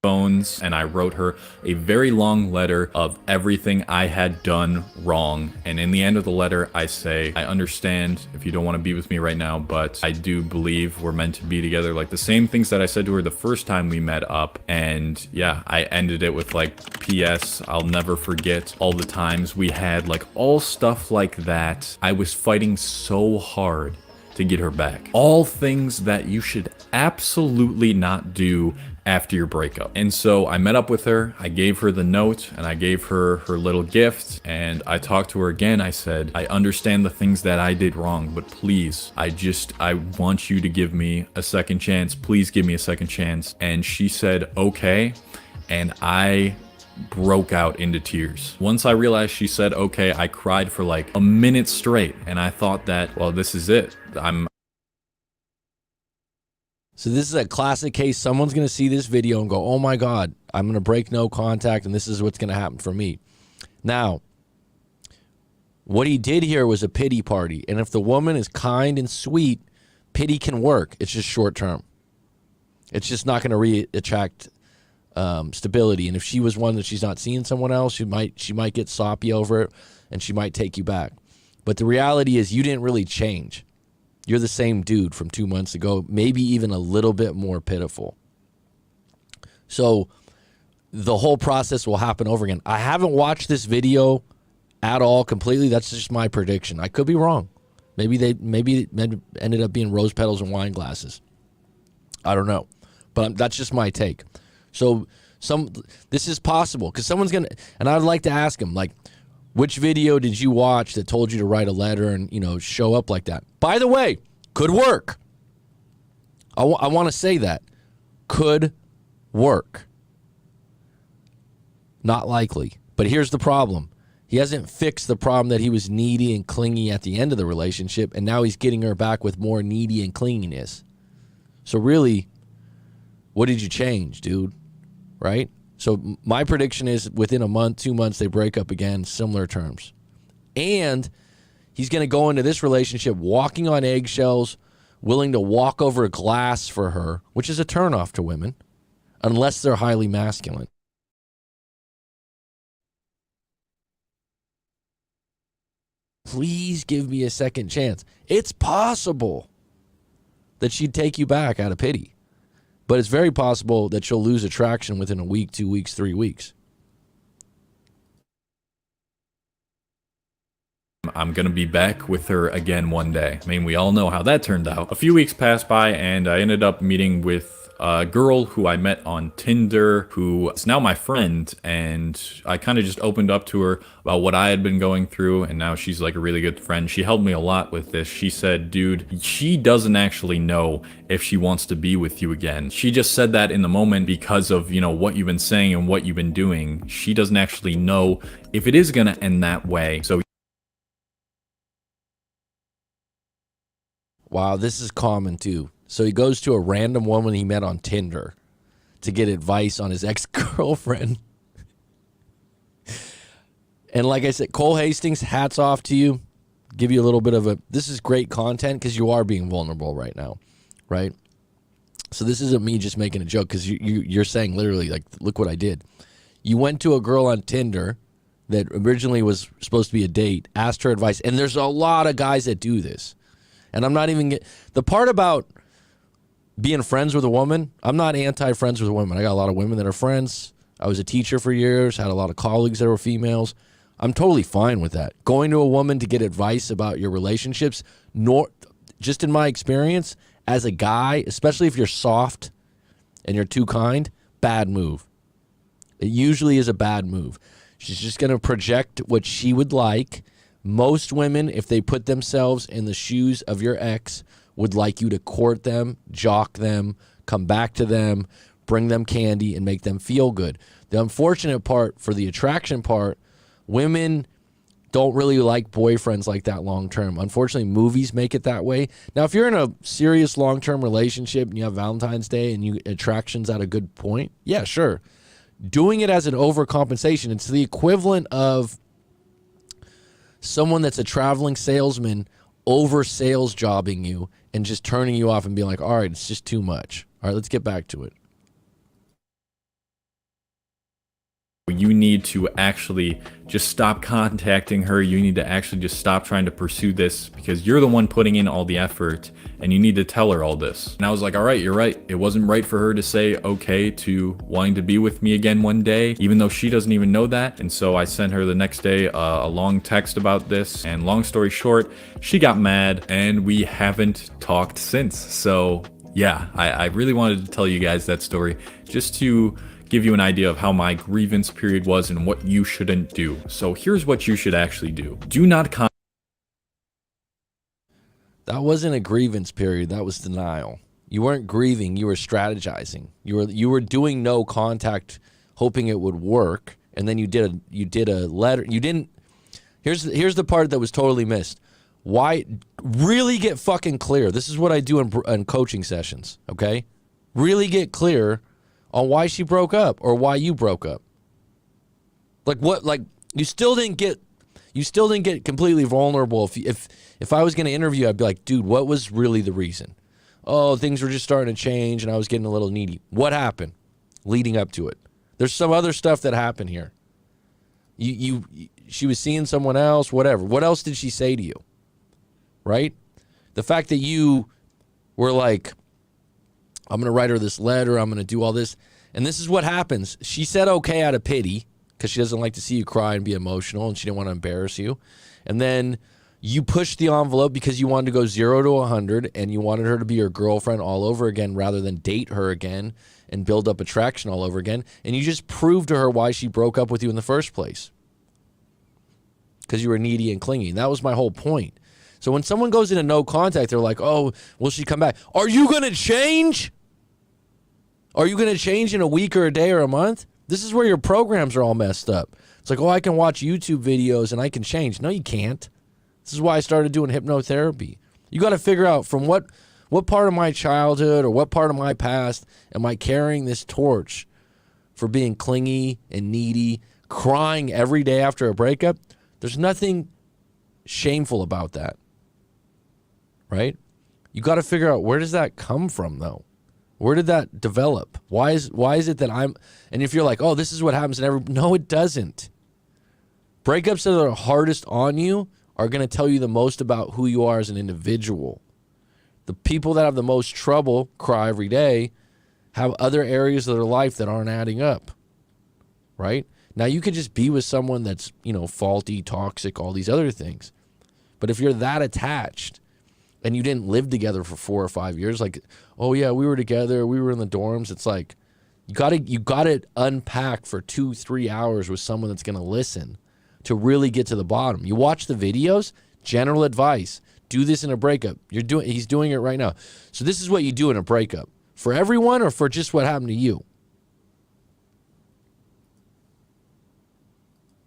phones, and I wrote her a very long letter of everything I had done wrong. And in the end of the letter, I say, I understand if you don't want to be with me right now, but I do believe we're meant to be together. Like the same things that I said to her the first time we met up. And yeah, I ended it with like, P.S. I'll never forget all the times we had, like all stuff like that. I was fighting so hard to get her back. All things that you should absolutely not do after your breakup. And so I met up with her, I gave her the note, and I gave her her little gift, and I talked to her again. I said, I understand the things that I did wrong, but please, I want you to give me a second chance. Please give me a second chance. And she said, okay. And I broke out into tears. Once I realized she said okay, I cried for like a minute straight, and I thought that, well, this is it. So this is a classic case. Someone's going to see this video and go, oh my God, I'm going to break no contact, and this is what's going to happen for me. Now, what he did here was a pity party. And if the woman is kind and sweet, pity can work. It's just short term. It's just not going to attract stability. And if she was one that she's not seeing someone else, she might get soppy over it, and she might take you back. But the reality is you didn't really change. You're the same dude from 2 months ago, maybe even a little bit more pitiful. So the whole process will happen over again. I haven't watched this video at all completely. That's just my prediction. I could be wrong. Maybe it ended up being rose petals and wine glasses. I don't know. But that's just my take. So this is possible because someone's going to, and I'd like to ask him, like, which video did you watch that told you to write a letter and, show up like that? By the way, could work. I want to say that. Could work. Not likely. But here's the problem. He hasn't fixed the problem that he was needy and clingy at the end of the relationship, and now he's getting her back with more needy and clinginess. So really, what did you change, dude? Right? So my prediction is within a month, 2 months, they break up again, similar terms. And he's going to go into this relationship walking on eggshells, willing to walk over a glass for her, which is a turnoff to women, unless they're highly masculine. Please give me a second chance. It's possible that she'd take you back out of pity. But it's very possible that she'll lose attraction within a week, 2 weeks, 3 weeks. I'm gonna be back with her again one day. I mean, we all know how that turned out. A few weeks passed by, and I ended up meeting with a girl who I met on Tinder, who is now my friend, and I kind of just opened up to her about what I had been going through, and now she's like a really good friend. She helped me a lot with this. She said, dude, she doesn't actually know if she wants to be with you again. She just said that in the moment because of, what you've been saying and what you've been doing. She doesn't actually know if it is gonna end that way. So wow, this is common too. So he goes to a random woman he met on Tinder to get advice on his ex-girlfriend. And like I said, Cole Hastings, hats off to you. Give you a little bit of this is great content because you are being vulnerable right now, right? So this isn't me just making a joke because you're saying literally, like, look what I did. You went to a girl on Tinder that originally was supposed to be a date, asked her advice, and there's a lot of guys that do this. And I'm not even the part about being friends with a woman. I'm not anti-friends with women. I got a lot of women that are friends. I was a teacher for years, had a lot of colleagues that were females. I'm totally fine with that. Going to a woman to get advice about your relationships, just in my experience, as a guy, especially if you're soft and you're too kind, bad move. It usually is a bad move. She's just going to project what she would like. Most women, if they put themselves in the shoes of your ex, would like you to court them, jock them, come back to them, bring them candy, and make them feel good. The unfortunate part for the attraction part, women don't really like boyfriends like that long term. Unfortunately, movies make it that way. Now, if you're in a serious long-term relationship and you have Valentine's Day and attraction's at a good point, yeah, sure. Doing it as an overcompensation, it's the equivalent of someone that's a traveling salesman over sales jobbing you and just turning you off and being like, all right, it's just too much. All right, let's get back to it. you need to actually just stop contacting her. You need to actually just stop trying to pursue this because you're the one putting in all the effort and you need to tell her all this. And I was like, all right, you're right. It wasn't right for her to say okay to wanting to be with me again one day, even though she doesn't even know that. And so I sent her the next day a long text about this. And long story short, she got mad and we haven't talked since. So yeah, I really wanted to tell you guys that story just to give you an idea of how my grievance period was and what you shouldn't do. So here's what you should actually do. Do not That wasn't a grievance period. That was denial. You weren't grieving. You were strategizing. You were doing no contact, hoping it would work. And then you did a letter. You didn't. Here's the part that was totally missed. Why? Really get fucking clear. This is what I do in coaching sessions. Okay, really get clear on why she broke up or why you broke up. Like what? Like you still didn't get completely vulnerable. If I was going to interview you, I'd be like, dude, what was really the reason? Oh, things were just starting to change and I was getting a little needy. What happened leading up to it? There's some other stuff that happened here. She was seeing someone else, whatever. What else did she say to you? Right? The fact that you were like, I'm going to write her this letter, I'm going to do all this. And this is what happens. She said okay out of pity because she doesn't like to see you cry and be emotional and she didn't want to embarrass you. And then you pushed the envelope because you wanted to go 0 to 100 and you wanted her to be your girlfriend all over again rather than date her again and build up attraction all over again. And you just proved to her why she broke up with you in the first place. Because you were needy and clingy. And that was my whole point. So when someone goes into no contact, they're like, oh, will she come back? Are you going to change? Are you going to change in a week or a day or a month? This is where your programs are all messed up. It's like, oh, I can watch YouTube videos and I can change. No, you can't. This is why I started doing hypnotherapy. You got to figure out from what part of my childhood or what part of my past am I carrying this torch for being clingy and needy, crying every day after a breakup. There's nothing shameful about that, right? You got to figure out, where does that come from, though? Where did that develop? Why is it that and if you're like, oh, this is what happens no, it doesn't. Breakups that are hardest on you are going to tell you the most about who you are as an individual. The people that have the most trouble, cry every day, have other areas of their life that aren't adding up, right? Now, you could just be with someone that's, faulty, toxic, all these other things. But if you're that attached and you didn't live together for 4 or 5 years, like, oh, yeah, we were together, we were in the dorms, it's like you gotta unpack for 2-3 hours with someone that's going to listen to really get to the bottom. You watch the videos, general advice, do this in a breakup. He's doing it right now. So this is what you do in a breakup. For everyone or for just what happened to you?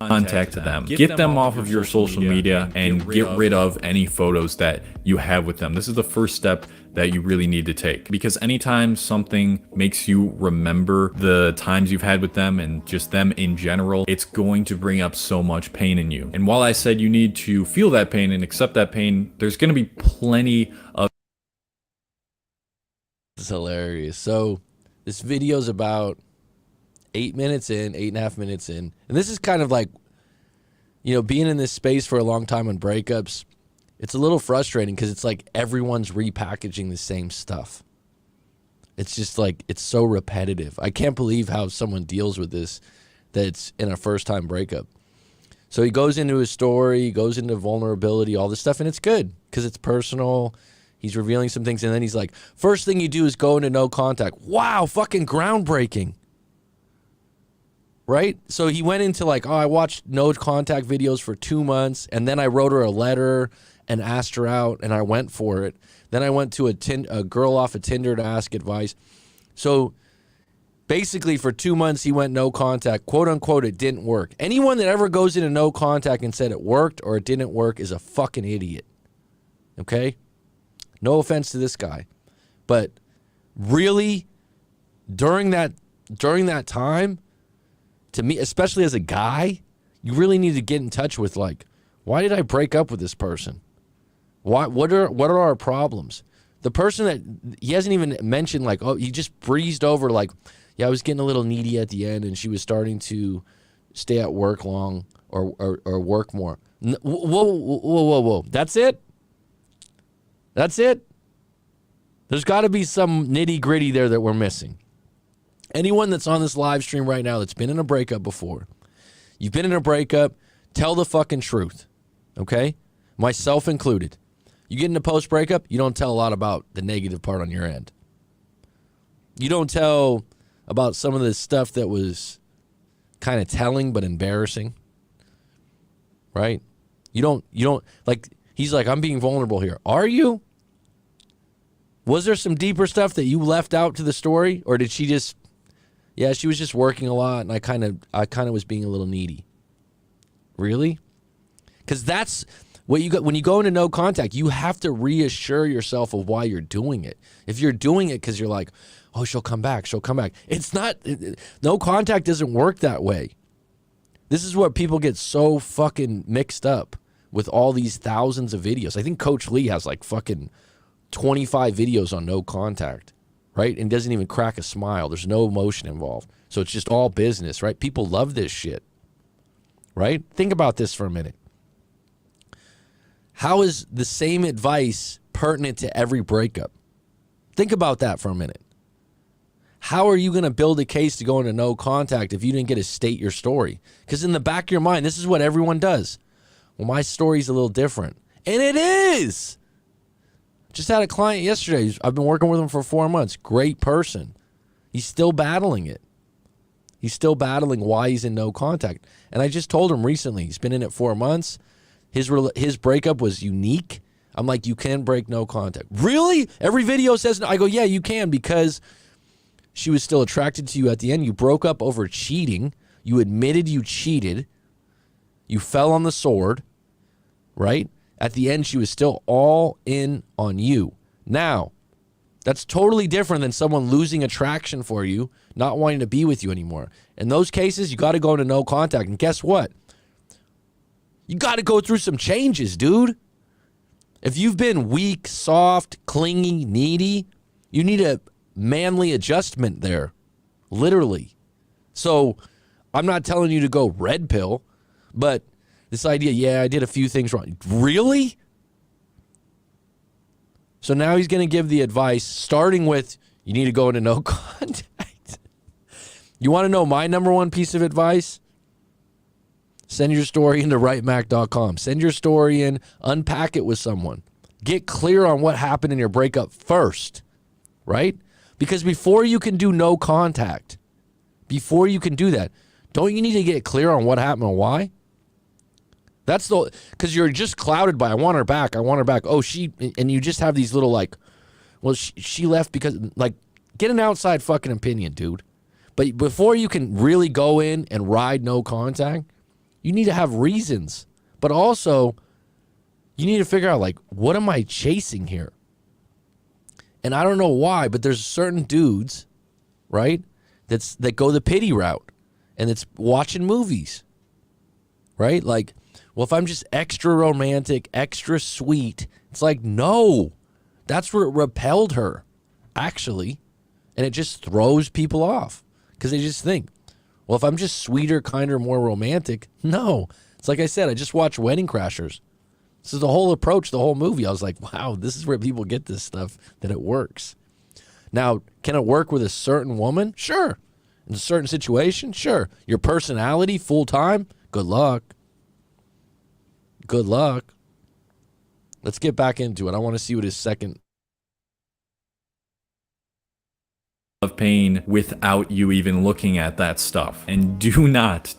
contact them. Get them off of your social media and get rid of any photos that you have with them. This is the first step that you really need to take, because anytime something makes you remember the times you've had with them and just them in general, it's going to bring up so much pain in you. And while I said you need to feel that pain and accept that pain, there's going to be plenty of... This is hilarious. So this video is about 8 minutes in, 8.5 minutes in. And this is kind of like, being in this space for a long time on breakups, it's a little frustrating because it's like everyone's repackaging the same stuff. It's just like, it's so repetitive. I can't believe how someone deals with this, that it's in a first-time breakup. So he goes into his story, he goes into vulnerability, all this stuff, and it's good because it's personal. He's revealing some things, and then he's like, first thing you do is go into no contact. Wow, fucking groundbreaking. Right? So he went into like, I watched no contact videos for 2 months, and then I wrote her a letter and asked her out, and I went for it. Then I went to a girl off of Tinder to ask advice. So basically for 2 months, he went no contact. Quote unquote, it didn't work. Anyone that ever goes into no contact and said it worked or it didn't work is a fucking idiot. Okay? No offense to this guy. But really, during that time, to me, especially as a guy, you really need to get in touch with, like, why did I break up with this person? What are our problems? The person that he hasn't even mentioned, like, he just breezed over, like, yeah, I was getting a little needy at the end and she was starting to stay at work long or work more. Whoa. That's it? That's it? There's got to be some nitty gritty there that we're missing. Anyone that's on this live stream right now that's been in a breakup before, you've been in a breakup, tell the fucking truth, okay? Myself included. You get in a post-breakup, you don't tell a lot about the negative part on your end. You don't tell about some of the stuff that was kind of telling but embarrassing, right? You don't, like, he's like, I'm being vulnerable here. Are you? Was there some deeper stuff that you left out to the story? Or did she just, yeah, she was just working a lot and I kind of was being a little needy. Really? Because that's what you got when you go into no contact. You have to reassure yourself of why you're doing it. If you're doing it because you're like, oh, she'll come back. It's not, no contact doesn't work that way. This is what people get so fucking mixed up with all these thousands of videos. I think Coach Lee has like fucking 25 videos on no contact, right? And doesn't even crack a smile. There's no emotion involved. So it's just all business, right? People love this shit, right? Think about this for a minute. How is the same advice pertinent to every breakup? Think about that for a minute. How are you going to build a case to go into no contact if you didn't get to state your story? Because in the back of your mind, this is what everyone does. Well, my story's a little different. And it is. Just had a client yesterday. I've been working with him for 4 months. Great person. He's still battling it. He's still battling why he's in no contact. And I just told him recently, he's been in it 4 months. His breakup was unique. I'm like, you can break no contact. Really? Every video says no. I go, yeah, you can, because she was still attracted to you at the end. You broke up over cheating. You admitted you cheated. You fell on the sword, right? At the end, she was still all in on you. Now, that's totally different than someone losing attraction for you, not wanting to be with you anymore. In those cases, you got to go into no contact. And guess what? You got to go through some changes, dude. If you've been weak, soft, clingy, needy, you need a manly adjustment there, literally. So I'm not telling you to go red pill, but this idea, yeah, I did a few things wrong. Really? So now he's going to give the advice, starting with, you need to go into no contact. You want to know my number one piece of advice? Send your story into writemac.com. Send your story in, unpack it with someone. Get clear on what happened in your breakup first, right? Because before you can do no contact, before you can do that, don't you need to get clear on what happened and why? That's the, because you're just clouded by, I want her back. Oh, and you just have these little like, well, she left because, like, get an outside fucking opinion, dude. But before you can really go in and ride no contact, you need to have reasons. But also, you need to figure out, like, what am I chasing here? And I don't know why, but there's certain dudes, right, that go the pity route. And it's watching movies, right? Like, well, if I'm just extra romantic, extra sweet, it's like, no. That's what repelled her, actually. And it just throws people off because they just think, well, if I'm just sweeter, kinder, more romantic, no. It's like I said, I just watched Wedding Crashers. This is the whole approach, the whole movie. I was like, wow, this is where people get this stuff, that it works. Now, can it work with a certain woman? Sure. In a certain situation? Sure. Your personality, full time? Good luck. Good luck. Let's get back into it. I want to see what his second... of pain without you even looking at that stuff. And do not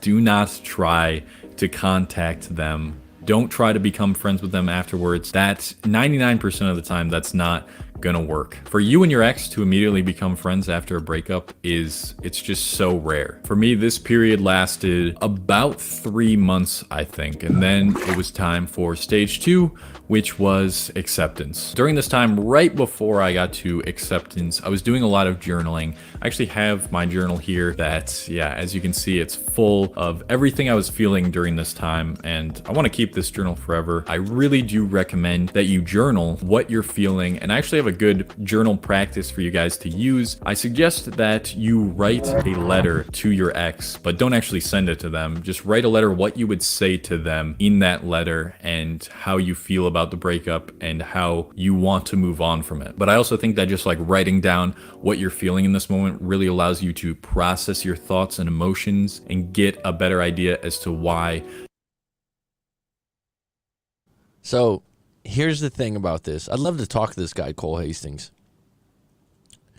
try to contact them. Don't try to become friends with them afterwards. That's 99% of the time, that's not gonna work. For you and your ex to immediately become friends after a breakup it's just so rare. For me, this period lasted about 3 months, I think. And then it was time for stage 2, which was acceptance. During this time, right before I got to acceptance, I was doing a lot of journaling. I actually have my journal here that, yeah, as you can see, it's full of everything I was feeling during this time. And I want to keep this journal forever. I really do recommend that you journal what you're feeling. And I actually have a a good journal practice for you guys to use, I suggest that you write a letter to your ex, but don't actually send it to them. Just write a letter, what you would say to them in that letter, and how you feel about the breakup and how you want to move on from it. But I also think that just like writing down what you're feeling in this moment really allows you to process your thoughts and emotions and get a better idea as to why. So here's the thing about this. I'd love to talk to this guy, Cole Hastings.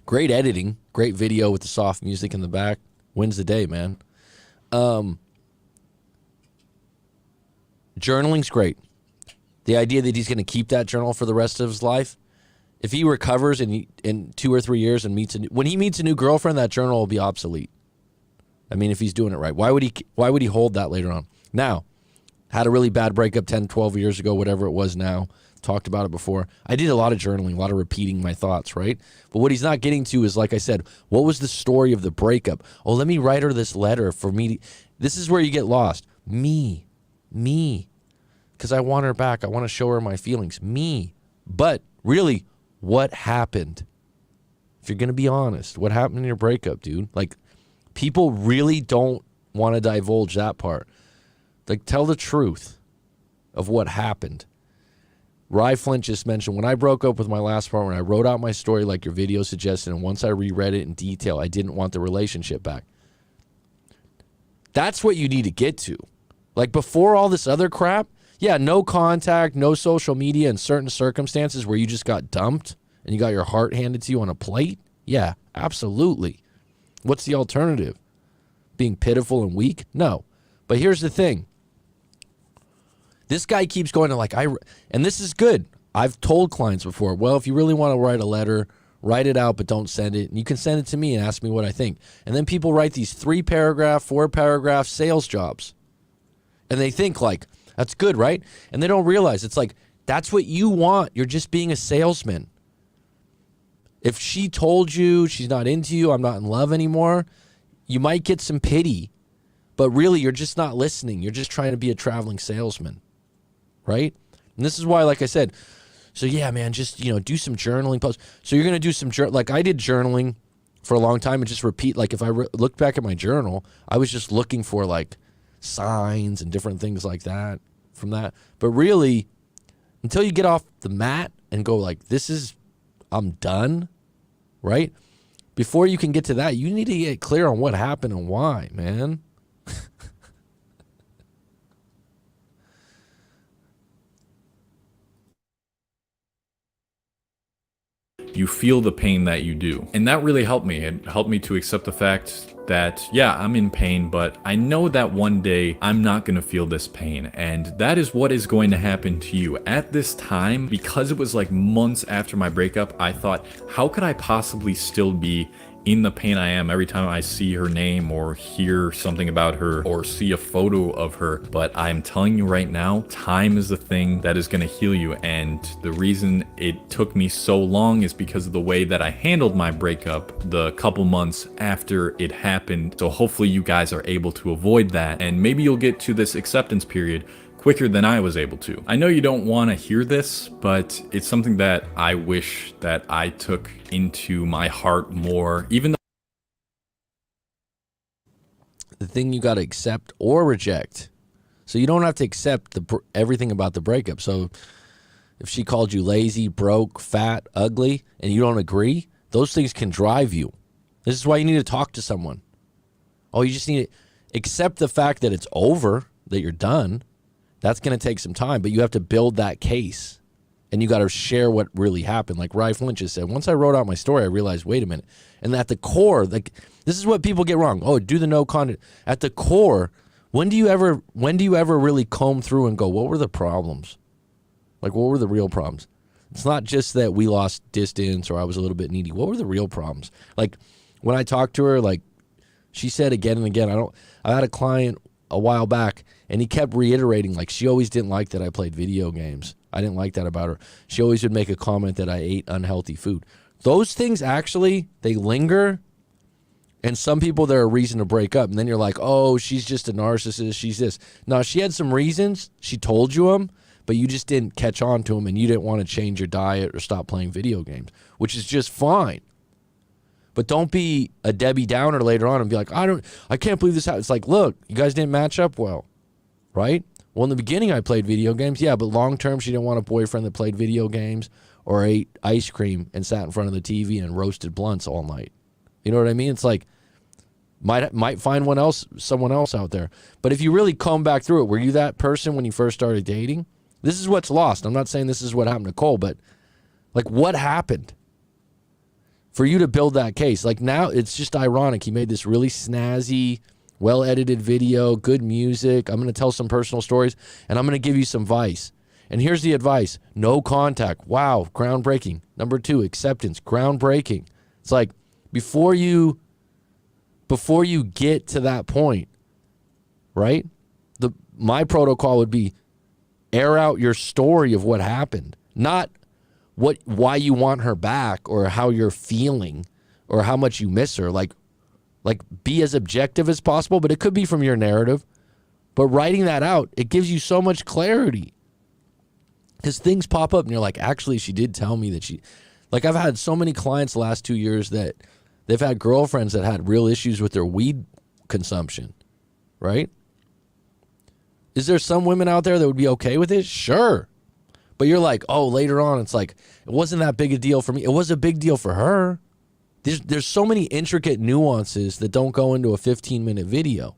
Great editing, great video with the soft music in the back. Wins the day, man. Journaling's great. The idea that he's going to keep that journal for the rest of his life, if he recovers in 2 or 3 years and when he meets a new girlfriend, that journal will be obsolete. I mean, if he's doing it right, why would he hold that later on? Now, had a really bad breakup 10, 12 years ago, whatever it was now. Talked about it before. I did a lot of journaling, a lot of repeating my thoughts, right? But what he's not getting to is, like I said, what was the story of the breakup? Oh, let me write her this letter for me. This is where you get lost. Me. Because I want her back. I want to show her my feelings. Me. But really, what happened? If you're going to be honest, what happened in your breakup, dude? Like, people really don't want to divulge that part. Like, tell the truth of what happened. Rye Flint just mentioned, when I broke up with my last partner, I wrote out my story like your video suggested, and once I reread it in detail, I didn't want the relationship back. That's what you need to get to. Like, before all this other crap, yeah, no contact, no social media in certain circumstances where you just got dumped and you got your heart handed to you on a plate. Yeah, absolutely. What's the alternative? Being pitiful and weak? No. But here's the thing. This guy keeps going to like, and this is good. I've told clients before, well, if you really want to write a letter, write it out, but don't send it. And you can send it to me and ask me what I think. And then people write these 3-paragraph, 4-paragraph sales jobs. And they think like, that's good, right? And they don't realize it's like, that's what you want. You're just being a salesman. If she told you she's not into you, I'm not in love anymore, you might get some pity. But really, you're just not listening. You're just trying to be a traveling salesman. Right? And this is why, like I said, so yeah, man, just, do some journaling posts. So you're going to do some, like I did journaling for a long time and just repeat. Like if I looked back at my journal, I was just looking for like signs and different things like that from that. But really, until you get off the mat and go like, I'm done, right? Before you can get to that, you need to get clear on what happened and why, man. You feel the pain that you do. And that really helped me. It helped me to accept the fact that, yeah, I'm in pain, but I know that one day I'm not going to feel this pain. And that is what is going to happen to you. At this time, because it was like months after my breakup, I thought, how could I possibly still be in the pain I am every time I see her name or hear something about her or see a photo of her? But I'm telling you right now, time is the thing that is going to heal you. And the reason it took me so long is because of the way that I handled my breakup the couple months after it happened. So hopefully you guys are able to avoid that, and maybe you'll get to this acceptance period quicker than I was able to. I know you don't want to hear this, but it's something that I wish that I took into my heart more, even though the thing you got to accept or reject. So you don't have to accept everything about the breakup. So if she called you lazy, broke, fat, ugly, and you don't agree, those things can drive you. This is why you need to talk to someone. Oh, you just need to accept the fact that it's over, that you're done. That's going to take some time, but you have to build that case, and you got to share what really happened. Like Rye Flint just said, once I wrote out my story, I realized, wait a minute. And at the core, like, this is what people get wrong. Oh, do the no content. At the core, when do you ever really comb through and go, what were the problems? Like, what were the real problems? It's not just that we lost distance or I was a little bit needy. What were the real problems? Like, when I talked to her, like, she said again and again, I had a client a while back, and he kept reiterating, like, she always didn't like that I played video games. I didn't like that about her. She always would make a comment that I ate unhealthy food. Those things actually, they linger, and some people, they're a reason to break up. And then you're like, oh, she's just a narcissist. She's this. No, she had some reasons. She told you them, but you just didn't catch on to them and you didn't want to change your diet or stop playing video games, which is just fine. But don't be a Debbie Downer later on and be like, I can't believe this happened. It's like, look, you guys didn't match up well, right? Well, in the beginning, I played video games. Yeah, but long term, she didn't want a boyfriend that played video games or ate ice cream and sat in front of the TV and roasted blunts all night. You know what I mean? It's like, might find someone else out there. But if you really comb back through it, were you that person when you first started dating? This is what's lost. I'm not saying this is what happened to Cole, but like, what happened for you to build that case? Like, now it's just ironic. He made this really snazzy, well-edited video, good music. I'm going to tell some personal stories, and I'm going to give you some advice. And here's the advice. No contact. Wow, groundbreaking. Number 2, acceptance. Groundbreaking. It's like, before you get to that point, right? My protocol would be air out your story of what happened, not why you want her back or how you're feeling or how much you miss her. Like be as objective as possible, but it could be from your narrative. But writing that out, it gives you so much clarity. Because things pop up and you're like, actually, she did tell me that like, I've had so many clients the last 2 years that they've had girlfriends that had real issues with their weed consumption, right? Is there some women out there that would be okay with it? Sure. But you're like, oh, later on, it's like, it wasn't that big a deal for me. It was a big deal for her. There's so many intricate nuances that don't go into a 15-minute video,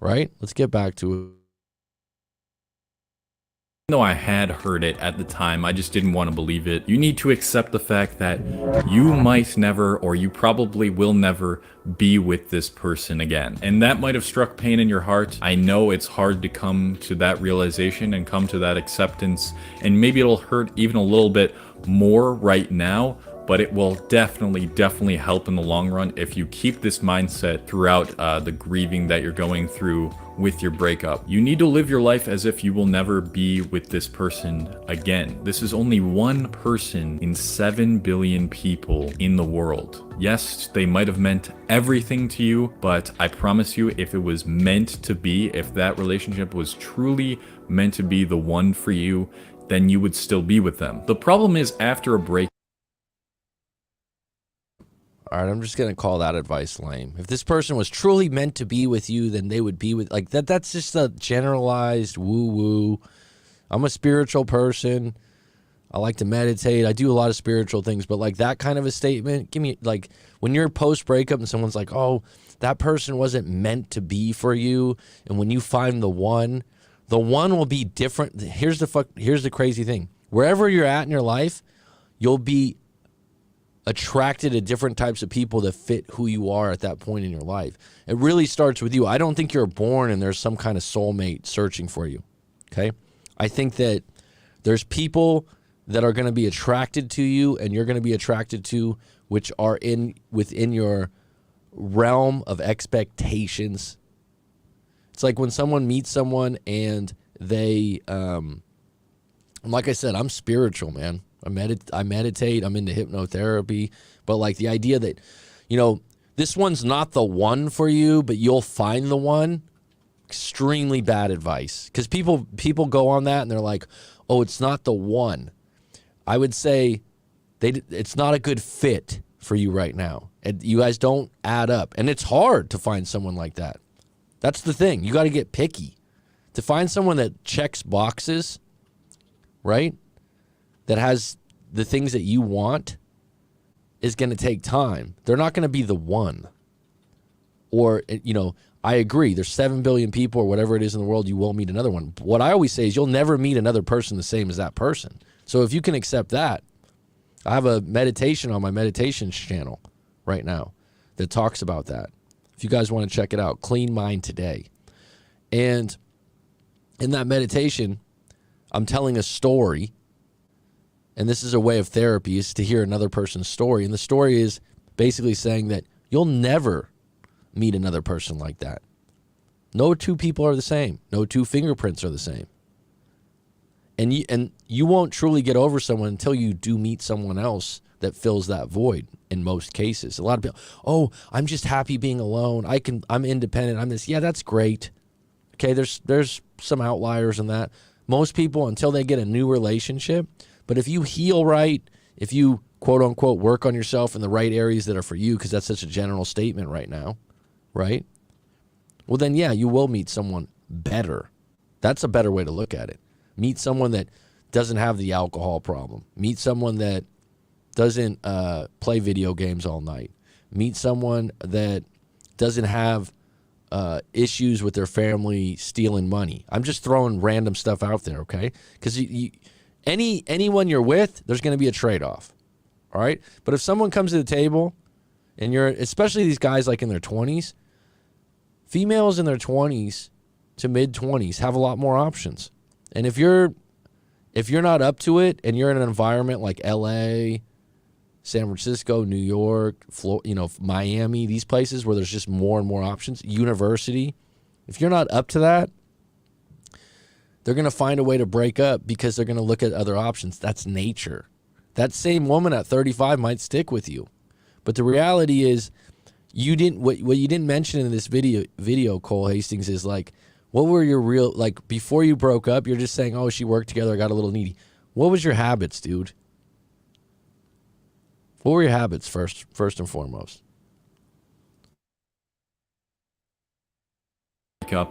right? Let's get back to it. Even though I had heard it at the time, I just didn't want to believe it. You need to accept the fact that you might never, or you probably will never, be with this person again. And that might have struck pain in your heart. I know it's hard to come to that realization and come to that acceptance, and maybe it'll hurt even a little bit more right now, but it will definitely help in the long run if you keep this mindset throughout the grieving that you're going through with your breakup. You need to live your life as if you will never be with this person again. This is only one person in 7 billion people in the world. Yes, they might have meant everything to you, but I promise you, if it was meant to be, if that relationship was truly meant to be the one for you, then you would still be with them. The problem is, after a break, all right, I'm just going to call that advice lame. If this person was truly meant to be with you, then they would be with, like, that's just a generalized woo-woo. I'm a spiritual person. I like to meditate. I do a lot of spiritual things, but like that kind of a statement, give me, like, when you're post-breakup and someone's like, oh, that person wasn't meant to be for you, and when you find the one will be different. Here's the crazy thing. Wherever you're at in your life, you'll be attracted to different types of people that fit who you are at that point in your life. It really starts with you. I don't think you're born and there's some kind of soulmate searching for you, okay? I think that there's people that are going to be attracted to you and you're going to be attracted to, which are within your realm of expectations. It's like when someone meets someone and they, like I said, I'm spiritual, man. I meditate, I'm into hypnotherapy, but like the idea that, you know, this one's not the one for you, but you'll find the one, extremely bad advice. Because people go on that and they're like, oh, it's not the one. I would say it's not a good fit for you right now. And you guys don't add up. And it's hard to find someone like that. That's the thing. You got to get picky. To find someone that checks boxes, right? That has the things that you want is going to take time. They're not going to be the one. Or, you know, I agree. There's 7 billion people or whatever it is in the world. You will meet another one. What I always say is you'll never meet another person the same as that person. So if you can accept that, I have a meditation on my meditations channel right now that talks about that. If you guys want to check it out, Clean Mind Today. And in that meditation, I'm telling a story. And this is a way of therapy, is to hear another person's story. And the story is basically saying that you'll never meet another person like that. No two people are the same. No two fingerprints are the same. And you won't truly get over someone until you do meet someone else that fills that void in most cases. A lot of people, oh, I'm just happy being alone. I'm independent. I'm this. Yeah, that's great. Okay, there's some outliers in that. Most people, until they get a new relationship, but if you heal right, if you quote unquote work on yourself in the right areas that are for you, because that's such a general statement right now, right? Well, then, yeah, you will meet someone better. That's a better way to look at it. Meet someone that doesn't have the alcohol problem. Meet someone that doesn't play video games all night. Meet someone that doesn't have issues with their family stealing money. I'm just throwing random stuff out there, okay? Because anyone you're with, there's going to be a trade-off, all right? But if someone comes to the table and you're, especially these guys like in their 20s, females in their 20s to mid-20s have a lot more options. And if you're not up to it and you're in an environment like LA, San Francisco, New York, Miami, these places where there's just more and more options, university, if you're not up to that, they're going to find a way to break up because they're going to look at other options. That's nature. That same woman at 35 might stick with you. But the reality is what you didn't mention in this video, Cole Hastings, is like, what were your real, like, before you broke up, you're just saying, oh, she worked together, I got a little needy. What was your habits, dude? What were your habits first and foremost?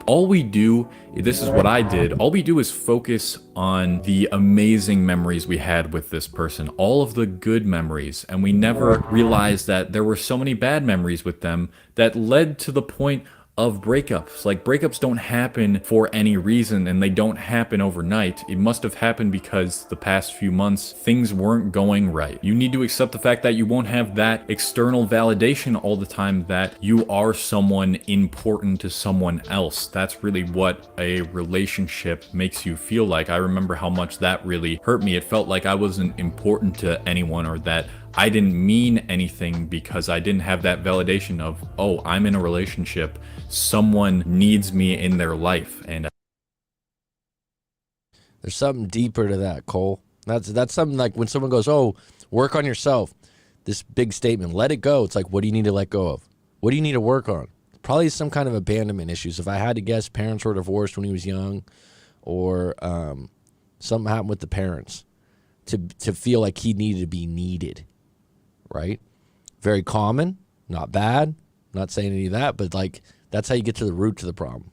All we do, this is what I did, all we do is focus on the amazing memories we had with this person, all of the good memories, and we never realized that there were so many bad memories with them that led to the point of breakups. Like, breakups don't happen for any reason, and they don't happen overnight. It must have happened because the past few months things weren't going right. You need to accept the fact that you won't have that external validation all the time, that you are someone important to someone else. That's really what a relationship makes you feel like. I remember how much that really hurt me. It felt like I wasn't important to anyone, or that I didn't mean anything because I didn't have that validation of, oh, I'm in a relationship, someone needs me in their life. And there's something deeper to that, Cole. That's something like when someone goes, oh, work on yourself, this big statement, let it go. It's like, what do you need to let go of? What do you need to work on? Probably some kind of abandonment issues. If I had to guess, parents were divorced when he was young, or something happened with the parents to feel like he needed to be needed. Right? Very common, not bad. Not saying any of that, but like, that's how you get to the root to the problem.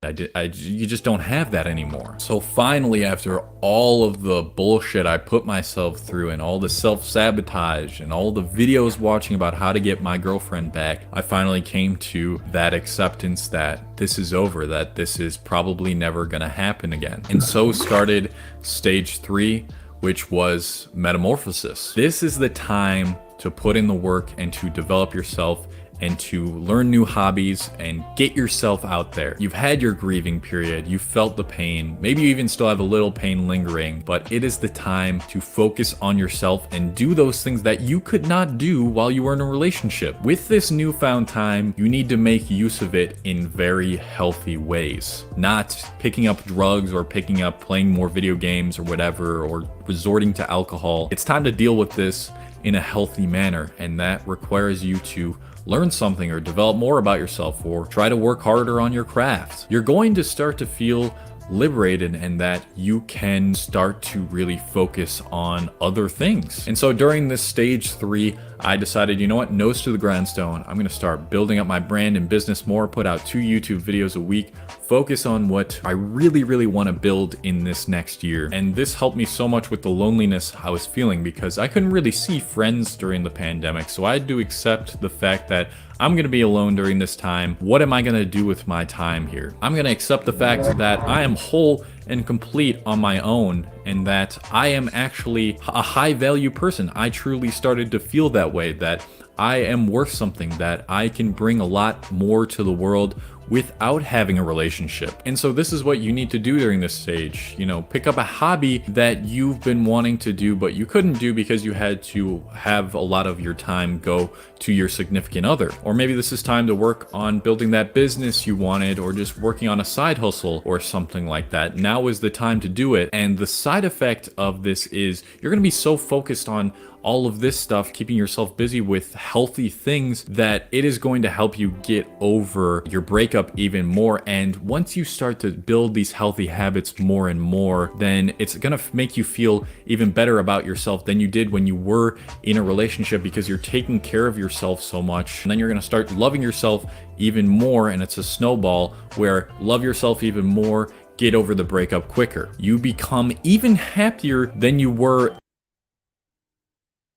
You just don't have that anymore. So finally, after all of the bullshit I put myself through, and all the self-sabotage, and all the videos watching about how to get my girlfriend back, I finally came to that acceptance that this is over, that this is probably never gonna happen again. And so started stage 3, which was metamorphosis. This is the time to put in the work and to develop yourself and to learn new hobbies and get yourself out there. You've had your grieving period, you felt the pain, maybe you even still have a little pain lingering, but it is the time to focus on yourself and do those things that you could not do while you were in a relationship. With this newfound time, you need to make use of it in very healthy ways. Not picking up drugs or picking up playing more video games or whatever, or resorting to alcohol. It's time to deal with this in a healthy manner, and that requires you to learn something or develop more about yourself, or try to work harder on your craft. You're going to start to feel liberated, and that you can start to really focus on other things. And so during this stage 3, I decided, you know what, nose to the grindstone. I'm going to start building up my brand and business more, put out 2 YouTube videos a week, focus on what I really want to build in this next year. And this helped me so much with the loneliness I was feeling, because I couldn't really see friends during the pandemic. So I had to accept the fact that I'm going to be alone during this time. What am I going to do with my time here? I'm going to accept the fact that I am whole and complete on my own, and that I am actually a high value person. I truly started to feel that way, that I am worth something, that I can bring a lot more to the world without having a relationship. And so this is what you need to do during this stage. You know, pick up a hobby that you've been wanting to do, but you couldn't do because you had to have a lot of your time go to your significant other. Or maybe this is time to work on building that business you wanted, or just working on a side hustle or something like that. Now is the time to do it. And the side effect of this is you're going to be so focused on all of this stuff, keeping yourself busy with healthy things, that it is going to help you get over your breakup even more. And once you start to build these healthy habits more and more, then it's gonna make you feel even better about yourself than you did when you were in a relationship, because you're taking care of yourself so much. And then you're gonna start loving yourself even more, and it's a snowball where love yourself even more, get over the breakup quicker. You become even happier than you were.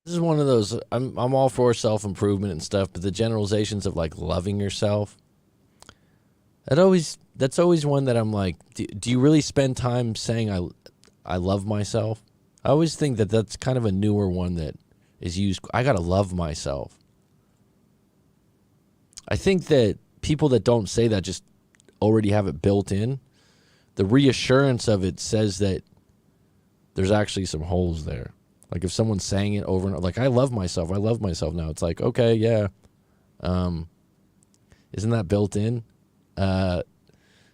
This is one of those, I'm all for self-improvement and stuff, but the generalizations of like loving yourself, that's always one that I'm like, do you really spend time saying I love myself? I always think that that's kind of a newer one that is used. I gotta love myself. I think that people that don't say that just already have it built in. The reassurance of it says that there's actually some holes there. Like if someone's saying it over and over, like I love myself now. It's like, okay, yeah. Isn't that built in? So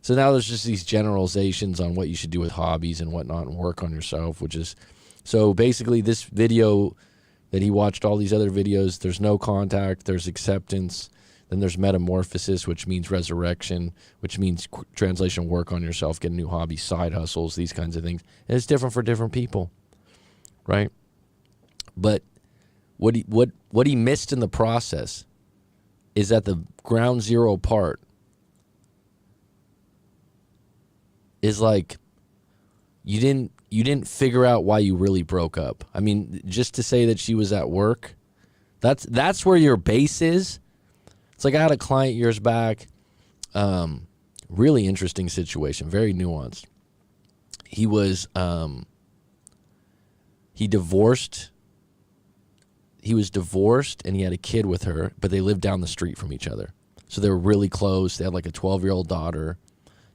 now there's just these generalizations on what you should do with hobbies and whatnot and work on yourself, which is, so basically this video that he watched, all these other videos, there's no contact, there's acceptance, then there's metamorphosis, which means resurrection, which means translation, work on yourself, get a new hobby, side hustles, these kinds of things. And it's different for different people, right? But what he missed in the process is that the ground zero part is like you didn't figure out why you really broke up. I mean, just to say that she was at work, that's where your base is. It's like I had a client years back, really interesting situation, very nuanced. He was He was divorced and he had a kid with her, but they lived down the street from each other. So they were really close. They had like a 12-year-old daughter.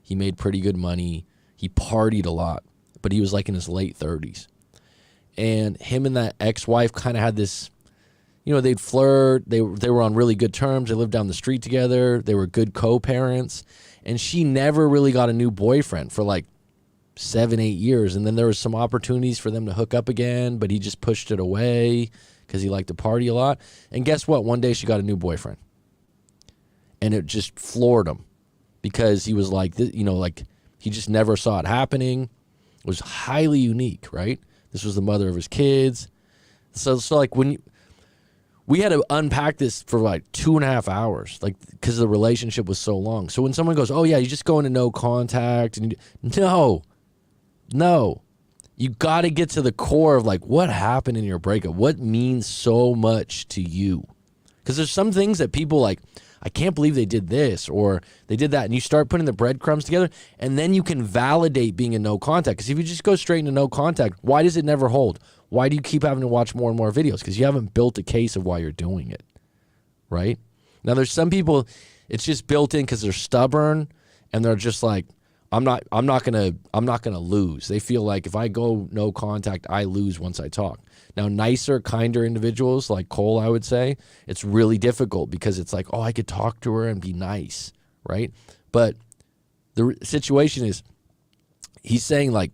He made pretty good money. He partied a lot, but he was like in his late 30s. And him and that ex-wife kind of had this, you know, they'd flirt. They were on really good terms. They lived down the street together. They were good co-parents. And she never really got a new boyfriend for like 7-8 years. And then there was some opportunities for them to hook up again, but he just pushed it away because he liked to party a lot. And guess what? One day she got a new boyfriend. And it just floored him because he was like, you know, like he just never saw it happening. It was highly unique, right? This was the mother of his kids. So like we had to unpack this for like 2.5 hours, like because the relationship was so long. So when someone goes, oh yeah, you just go into no contact, and no. You got to get to the core of like what happened in your breakup. What means so much to you? Because there's some things that people like, I can't believe they did this or they did that. And you start putting the breadcrumbs together and then you can validate being in no contact. Because if you just go straight into no contact, why does it never hold? Why do you keep having to watch more and more videos? Because you haven't built a case of why you're doing it, right? Now there's some people, it's just built in because they're stubborn and they're just like, I'm not gonna lose. They feel like if I go no contact, I lose once I talk. Now, nicer, kinder individuals like Cole, I would say, it's really difficult because it's like, oh, I could talk to her and be nice, right? But the situation is, he's saying like,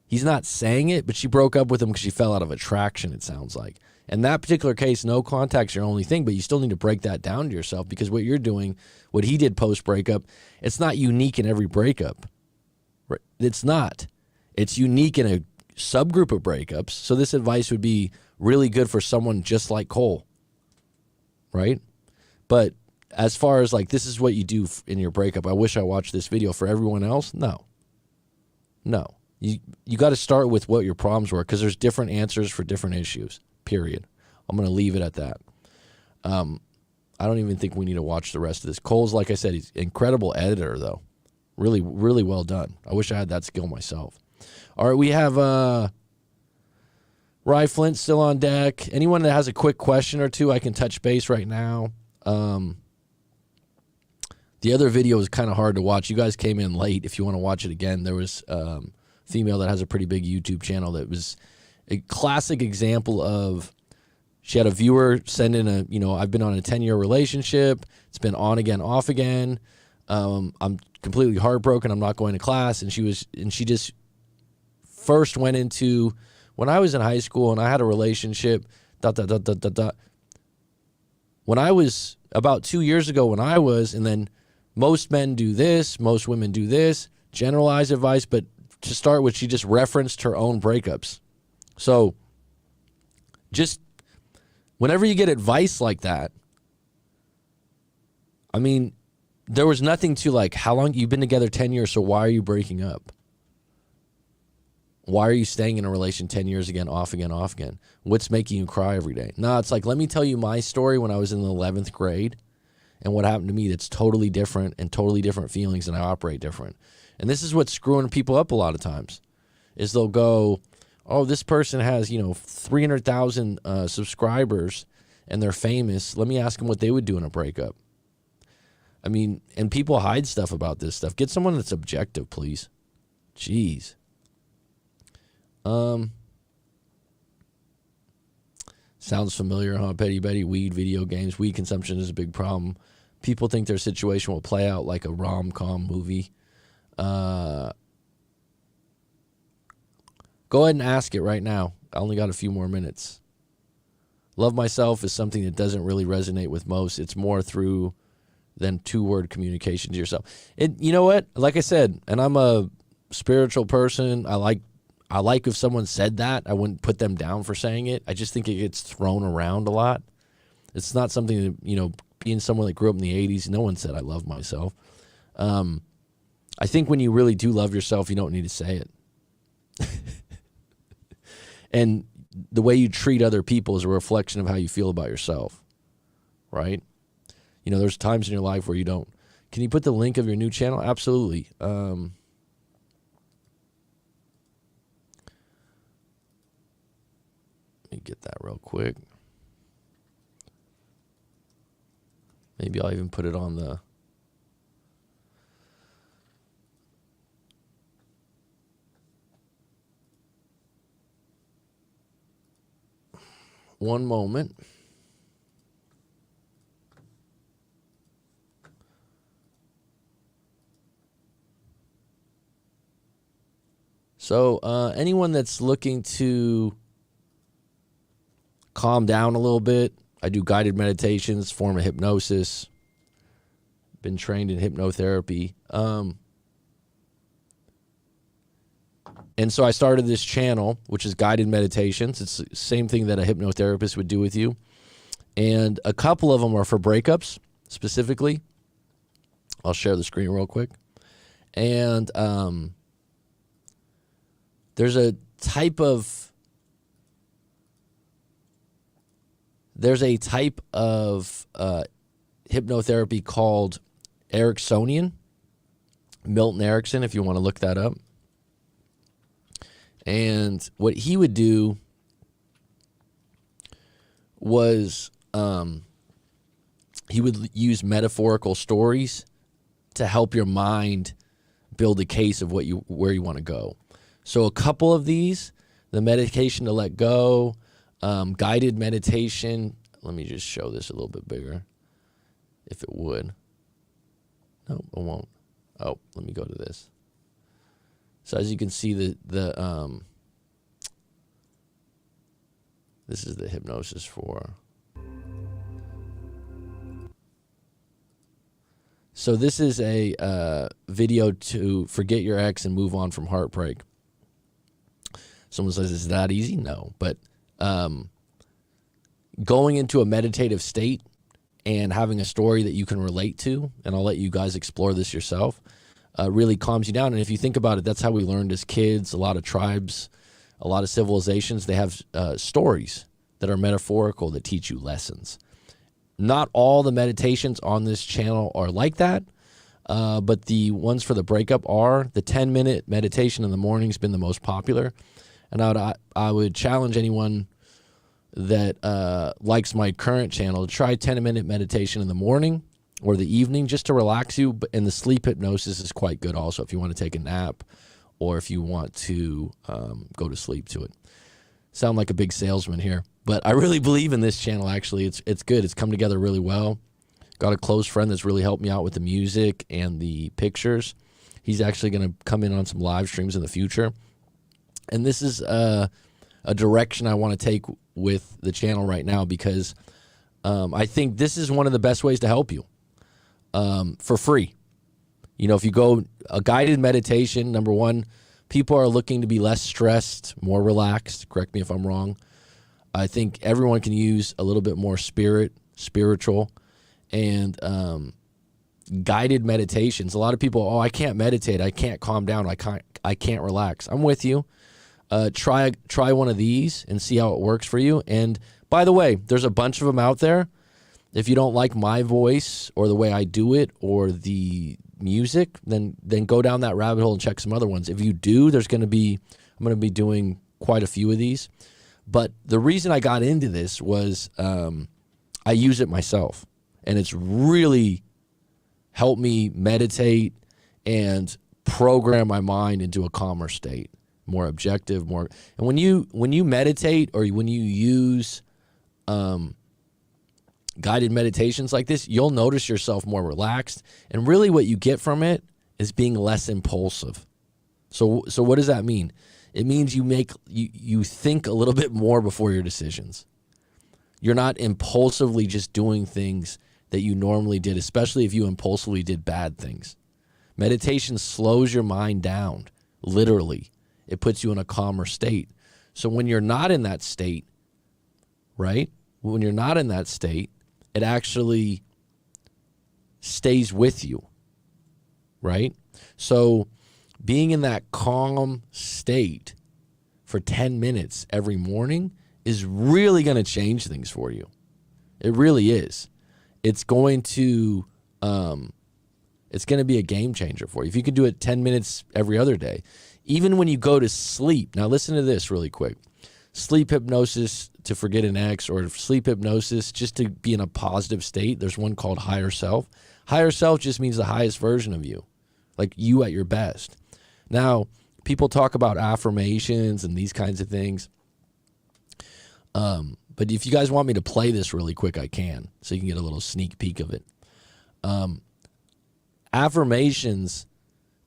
he's not saying it, but she broke up with him because she fell out of attraction, it sounds like. In that particular case, no contact's your only thing, but you still need to break that down to yourself because what you're doing, what he did post-breakup, it's not unique in every breakup. It's not. It's unique in a subgroup of breakups. So this advice would be really good for someone just like Cole, right? But as far as like, this is what you do in your breakup, I wish I watched this video for everyone else. No. You got to start with what your problems were because there's different answers for different issues. Period. I'm going to leave it at that. I don't even think we need to watch the rest of this. Cole's, like I said, he's an incredible editor, though. Really, really well done. I wish I had that skill myself. All right, we have Rye Flint still on deck. Anyone that has a quick question or two, I can touch base right now. The other video was kind of hard to watch. You guys came in late. If you want to watch it again, there was a female that has a pretty big YouTube channel that was a classic example of, she had a viewer send in a, I've been on a 10-year relationship. It's been on again, off again. I'm completely heartbroken. I'm not going to class. And she just first went into, when I was in high school and I had a relationship, When I was about 2 years ago and then most men do this, most women do this, generalized advice. But to start with, she just referenced her own breakups. So just whenever you get advice like that, I mean, there was nothing to like, how long you've been together, 10 years. So why are you breaking up? Why are you staying in a relation 10 years again, off again, off again? What's making you cry every day? No, it's like, let me tell you my story when I was in the 11th grade and what happened to me that's totally different and totally different feelings, and I operate different. And this is what's screwing people up a lot of times is they'll go, oh, this person has, 300,000 subscribers and they're famous. Let me ask them what they would do in a breakup. I mean, and people hide stuff about this stuff. Get someone that's objective, please. Jeez. Sounds familiar, huh? Petty Betty, weed, video games. Weed consumption is a big problem. People think their situation will play out like a rom-com movie. Go ahead and ask it right now. I only got a few more minutes. Love myself is something that doesn't really resonate with most. It's more through than two-word communication to yourself. You know what? Like I said, and I'm a spiritual person. I like if someone said that. I wouldn't put them down for saying it. I just think it gets thrown around a lot. It's not something that, being someone that grew up in the 80s, no one said I love myself. I think when you really do love yourself, you don't need to say it. And the way you treat other people is a reflection of how you feel about yourself, right? There's times in your life where you don't. Can you put the link of your new channel? Absolutely. Let me get that real quick. Maybe I'll even put it on the... One moment. So anyone that's looking to calm down a little bit, I do guided meditations, form of hypnosis. Been trained in hypnotherapy. And so I started this channel, which is guided meditations. It's the same thing that a hypnotherapist would do with you. And a couple of them are for breakups, specifically. I'll share the screen real quick. And there's a type of hypnotherapy called Ericksonian. Milton Erickson, if you want to look that up. And what he would do was he would use metaphorical stories to help your mind build a case of where you want to go. So a couple of these, the meditation to let go, guided meditation. Let me just show this a little bit bigger, if it would. No, it won't. Oh, let me go to this. So as you can see, this is the hypnosis for. So this is a video to forget your ex and move on from heartbreak. Someone says, is that easy? No. But going into a meditative state and having a story that you can relate to, and I'll let you guys explore this yourself, really calms you down. And if you think about it, that's how we learned as kids. A lot of tribes, a lot of civilizations, they have stories that are metaphorical that teach you lessons. Not all the meditations on this channel are like that, but the ones for the breakup are. The 10-minute meditation in the morning has been the most popular. And I would challenge anyone that likes my current channel to try 10-minute meditation in the morning or the evening just to relax you. And the sleep hypnosis is quite good also if you want to take a nap or if you want to go to sleep to it. Sound like a big salesman here, but I really believe in this channel. Actually, it's good. It's come together really well. Got a close friend that's really helped me out with the music and the pictures. He's actually going to come in on some live streams in the future. And this is a direction I want to take with the channel right now because I think this is one of the best ways to help you for free. You know, if you go a guided meditation, number one, people are looking to be less stressed, more relaxed. Correct me if I'm wrong. I think everyone can use a little bit more spiritual, and guided meditations. A lot of people, oh, I can't meditate. I can't calm down. I can't relax. I'm with you. Try one of these and see how it works for you. And by the way, there's a bunch of them out there. If you don't like my voice or the way I do it or the music, then go down that rabbit hole and check some other ones. If you do, I'm going to be doing quite a few of these. But the reason I got into this was I use it myself, and it's really helped me meditate and program my mind into a calmer state, more objective, more. And when you meditate or when you use guided meditations like this, you'll notice yourself more relaxed. And really what you get from it is being less impulsive. So what does that mean? It means you think a little bit more before your decisions. You're not impulsively just doing things that you normally did, especially if you impulsively did bad things. Meditation slows your mind down, literally. It puts you in a calmer state. So when you're not in that state, right? When you're not in that state, it actually stays with you, right? So being in that calm state for 10 minutes every morning is really going to change things for you. It really is. It's going to be a game changer for you. If you can do it 10 minutes every other day, even when you go to sleep. Now listen to this really quick. Sleep hypnosis to forget an ex, or sleep hypnosis just to be in a positive state. There's one called higher self. Higher self just means the highest version of you, like you at your best. Now, people talk about affirmations and these kinds of things. But if you guys want me to play this really quick, I can, so you can get a little sneak peek of it. Affirmations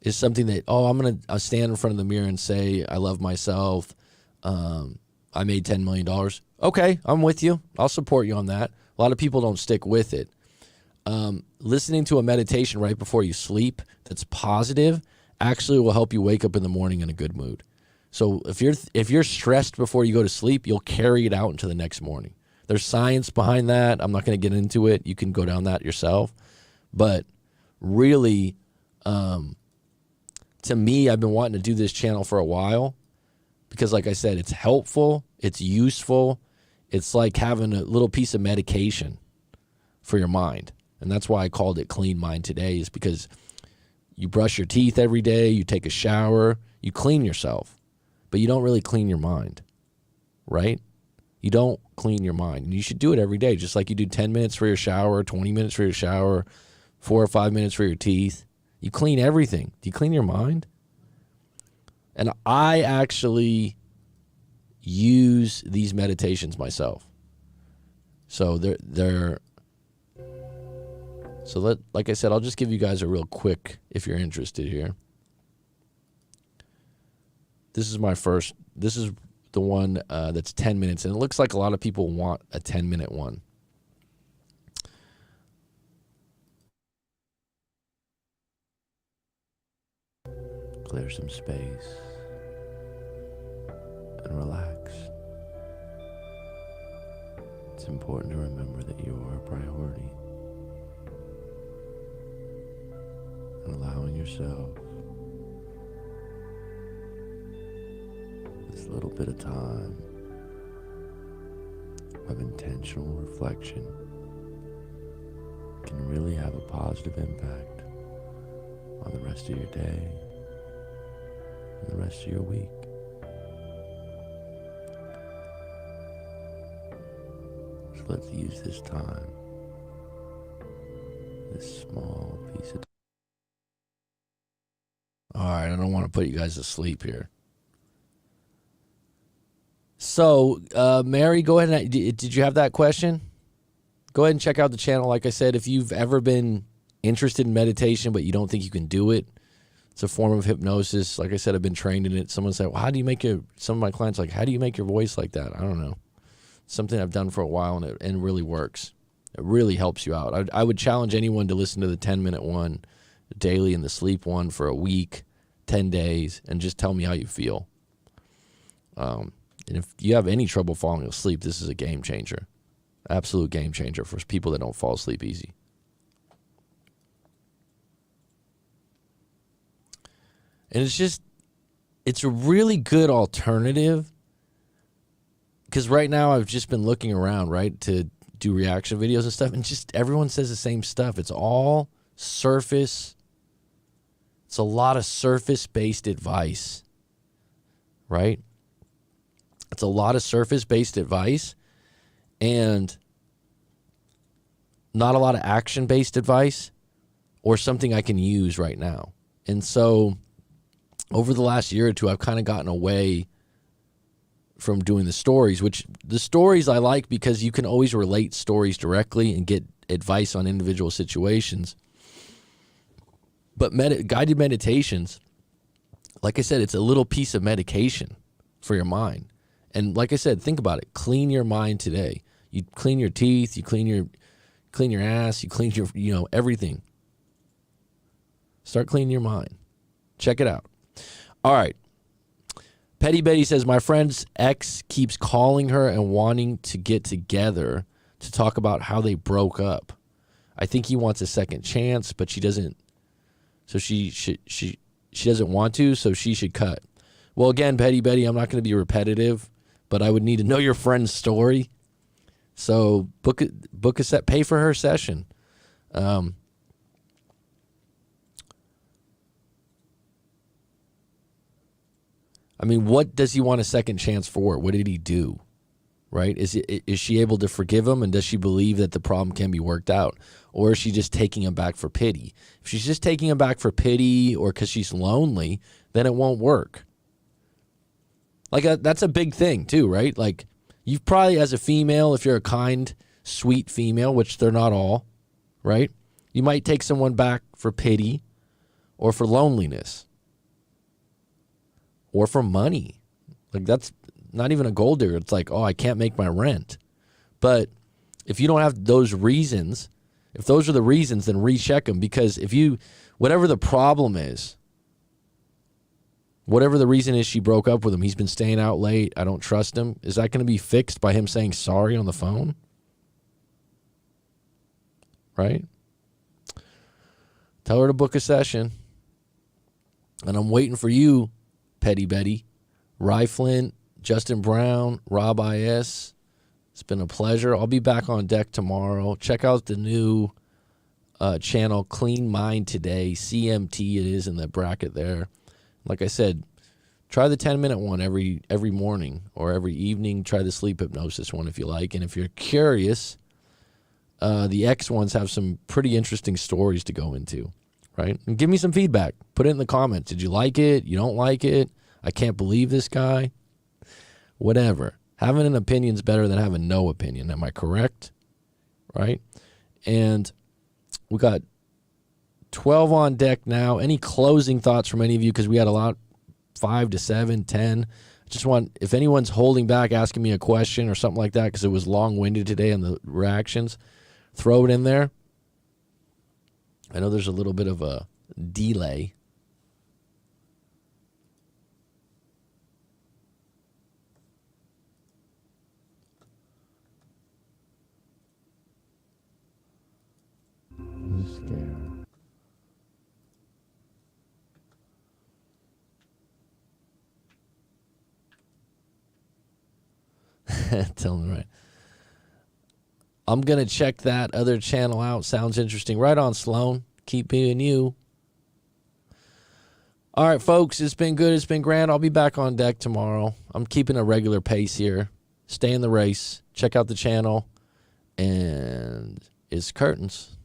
is something that, I'll stand in front of the mirror and say, I love myself. I made $10 million. Okay, I'm with you. I'll support you on that. A lot of people don't stick with it. Listening to a meditation right before you sleep that's positive actually will help you wake up in the morning in a good mood. So if you're stressed before you go to sleep, you'll carry it out into the next morning. There's science behind that. I'm not going to get into it. You can go down that yourself. But really, to me, I've been wanting to do this channel for a while because, like I said, it's helpful, it's useful. It's like having a little piece of medication for your mind. And that's why I called it Clean Mind Today, is because you brush your teeth every day, you take a shower, you clean yourself, but you don't really clean your mind, right? You don't clean your mind. And you should do it every day, just like you do 10 minutes for your shower, 20 minutes for your shower, 4 or 5 minutes for your teeth. You clean everything. Do you clean your mind? And I actually use these meditations myself. So like I said, I'll just give you guys a real quick, if you're interested here. This is the one that's 10 minutes, and it looks like a lot of people want a 10-minute one. Clear some space and relax. It's important to remember that you are a priority. And allowing yourself this little bit of time of intentional reflection can really have a positive impact on the rest of your day and the rest of your week. So let's use this time, this Small piece of. All right, I don't want to put you guys to sleep here. So, Mary, go ahead and did you have that question? Go ahead and check out the channel. Like I said, if you've ever been interested in meditation but you don't think you can do it, it's a form of hypnosis. Like I said, I've been trained in it. Someone said, well, how do you make some of my clients like, how do you make your voice like that? I don't know. Something I've done for a while, and it really works. It really helps you out. I would challenge anyone to listen to the 10-minute one daily and the sleep one for a week, 10 days, and just tell me how you feel. And if you have any trouble falling asleep, this is a game changer. Absolute game changer for people that don't fall asleep easy. And it's a really good alternative, because right now I've just been looking around, right, to do reaction videos and stuff, and just everyone says the same stuff. It's all surface. It's a lot of surface-based advice, right? It's a lot of surface-based advice and not a lot of action-based advice or something I can use right now. And so over the last year or two, I've kind of gotten away from doing the stories, which the stories I like because you can always relate stories directly and get advice on individual situations. But guided meditations, like I said, it's a little piece of medication for your mind. And like I said, think about it. Clean your mind today. You clean your teeth, you clean your ass, you clean your, everything. Start cleaning your mind. Check it out. All right. Petty Betty says, my friend's ex keeps calling her and wanting to get together to talk about how they broke up. I think he wants a second chance, but she doesn't. So she doesn't want to, so she should cut. Well, again, Petty Betty, I'm not going to be repetitive, but I would need to know your friend's story. So book a set, pay for her session. I mean, what does he want a second chance for? What did he do? Right? Is she able to forgive him, and does she believe that the problem can be worked out? Or is she just taking him back for pity? If she's just taking him back for pity or because she's lonely, then it won't work. Like, that's a big thing too, right? Like, you've probably, as a female, if you're a kind, sweet female, which they're not all, right? You might take someone back for pity or for loneliness or for money. Like, that's not even a gold digger. It's like, oh, I can't make my rent. But if you don't have those reasons, if those are the reasons, then recheck them. Because whatever the problem is, whatever the reason is she broke up with him, he's been staying out late, I don't trust him, is that going to be fixed by him saying sorry on the phone? Right? Tell her to book a session. And I'm waiting for you, Petty Betty, Rye Flint, Justin Brown, Rob I.S. It's been a pleasure. I'll be back on deck tomorrow. Check out the new channel, Clean Mind Today, CMT it is in the bracket there. Like I said, try the 10-minute one every morning or every evening. Try the sleep hypnosis one if you like. And if you're curious, the X ones have some pretty interesting stories to go into, right? And give me some feedback. Put it in the comments. Did you like it? You don't like it? I can't believe this guy. Whatever. Having an opinion is better than having no opinion. Am I correct? Right? And we got 12 on deck now. Any closing thoughts from any of you? Because we had a lot, 5 to 7, 10. I just want, if anyone's holding back, asking me a question or something like that, because it was long-winded today on the reactions, throw it in there. I know there's a little bit of a delay. Tell them right. I'm going to check that other channel out. Sounds interesting. Right on, Sloan. Keep being you. All right, folks. It's been good. It's been grand. I'll be back on deck tomorrow. I'm keeping a regular pace here. Stay in the race. Check out the channel. And it's curtains.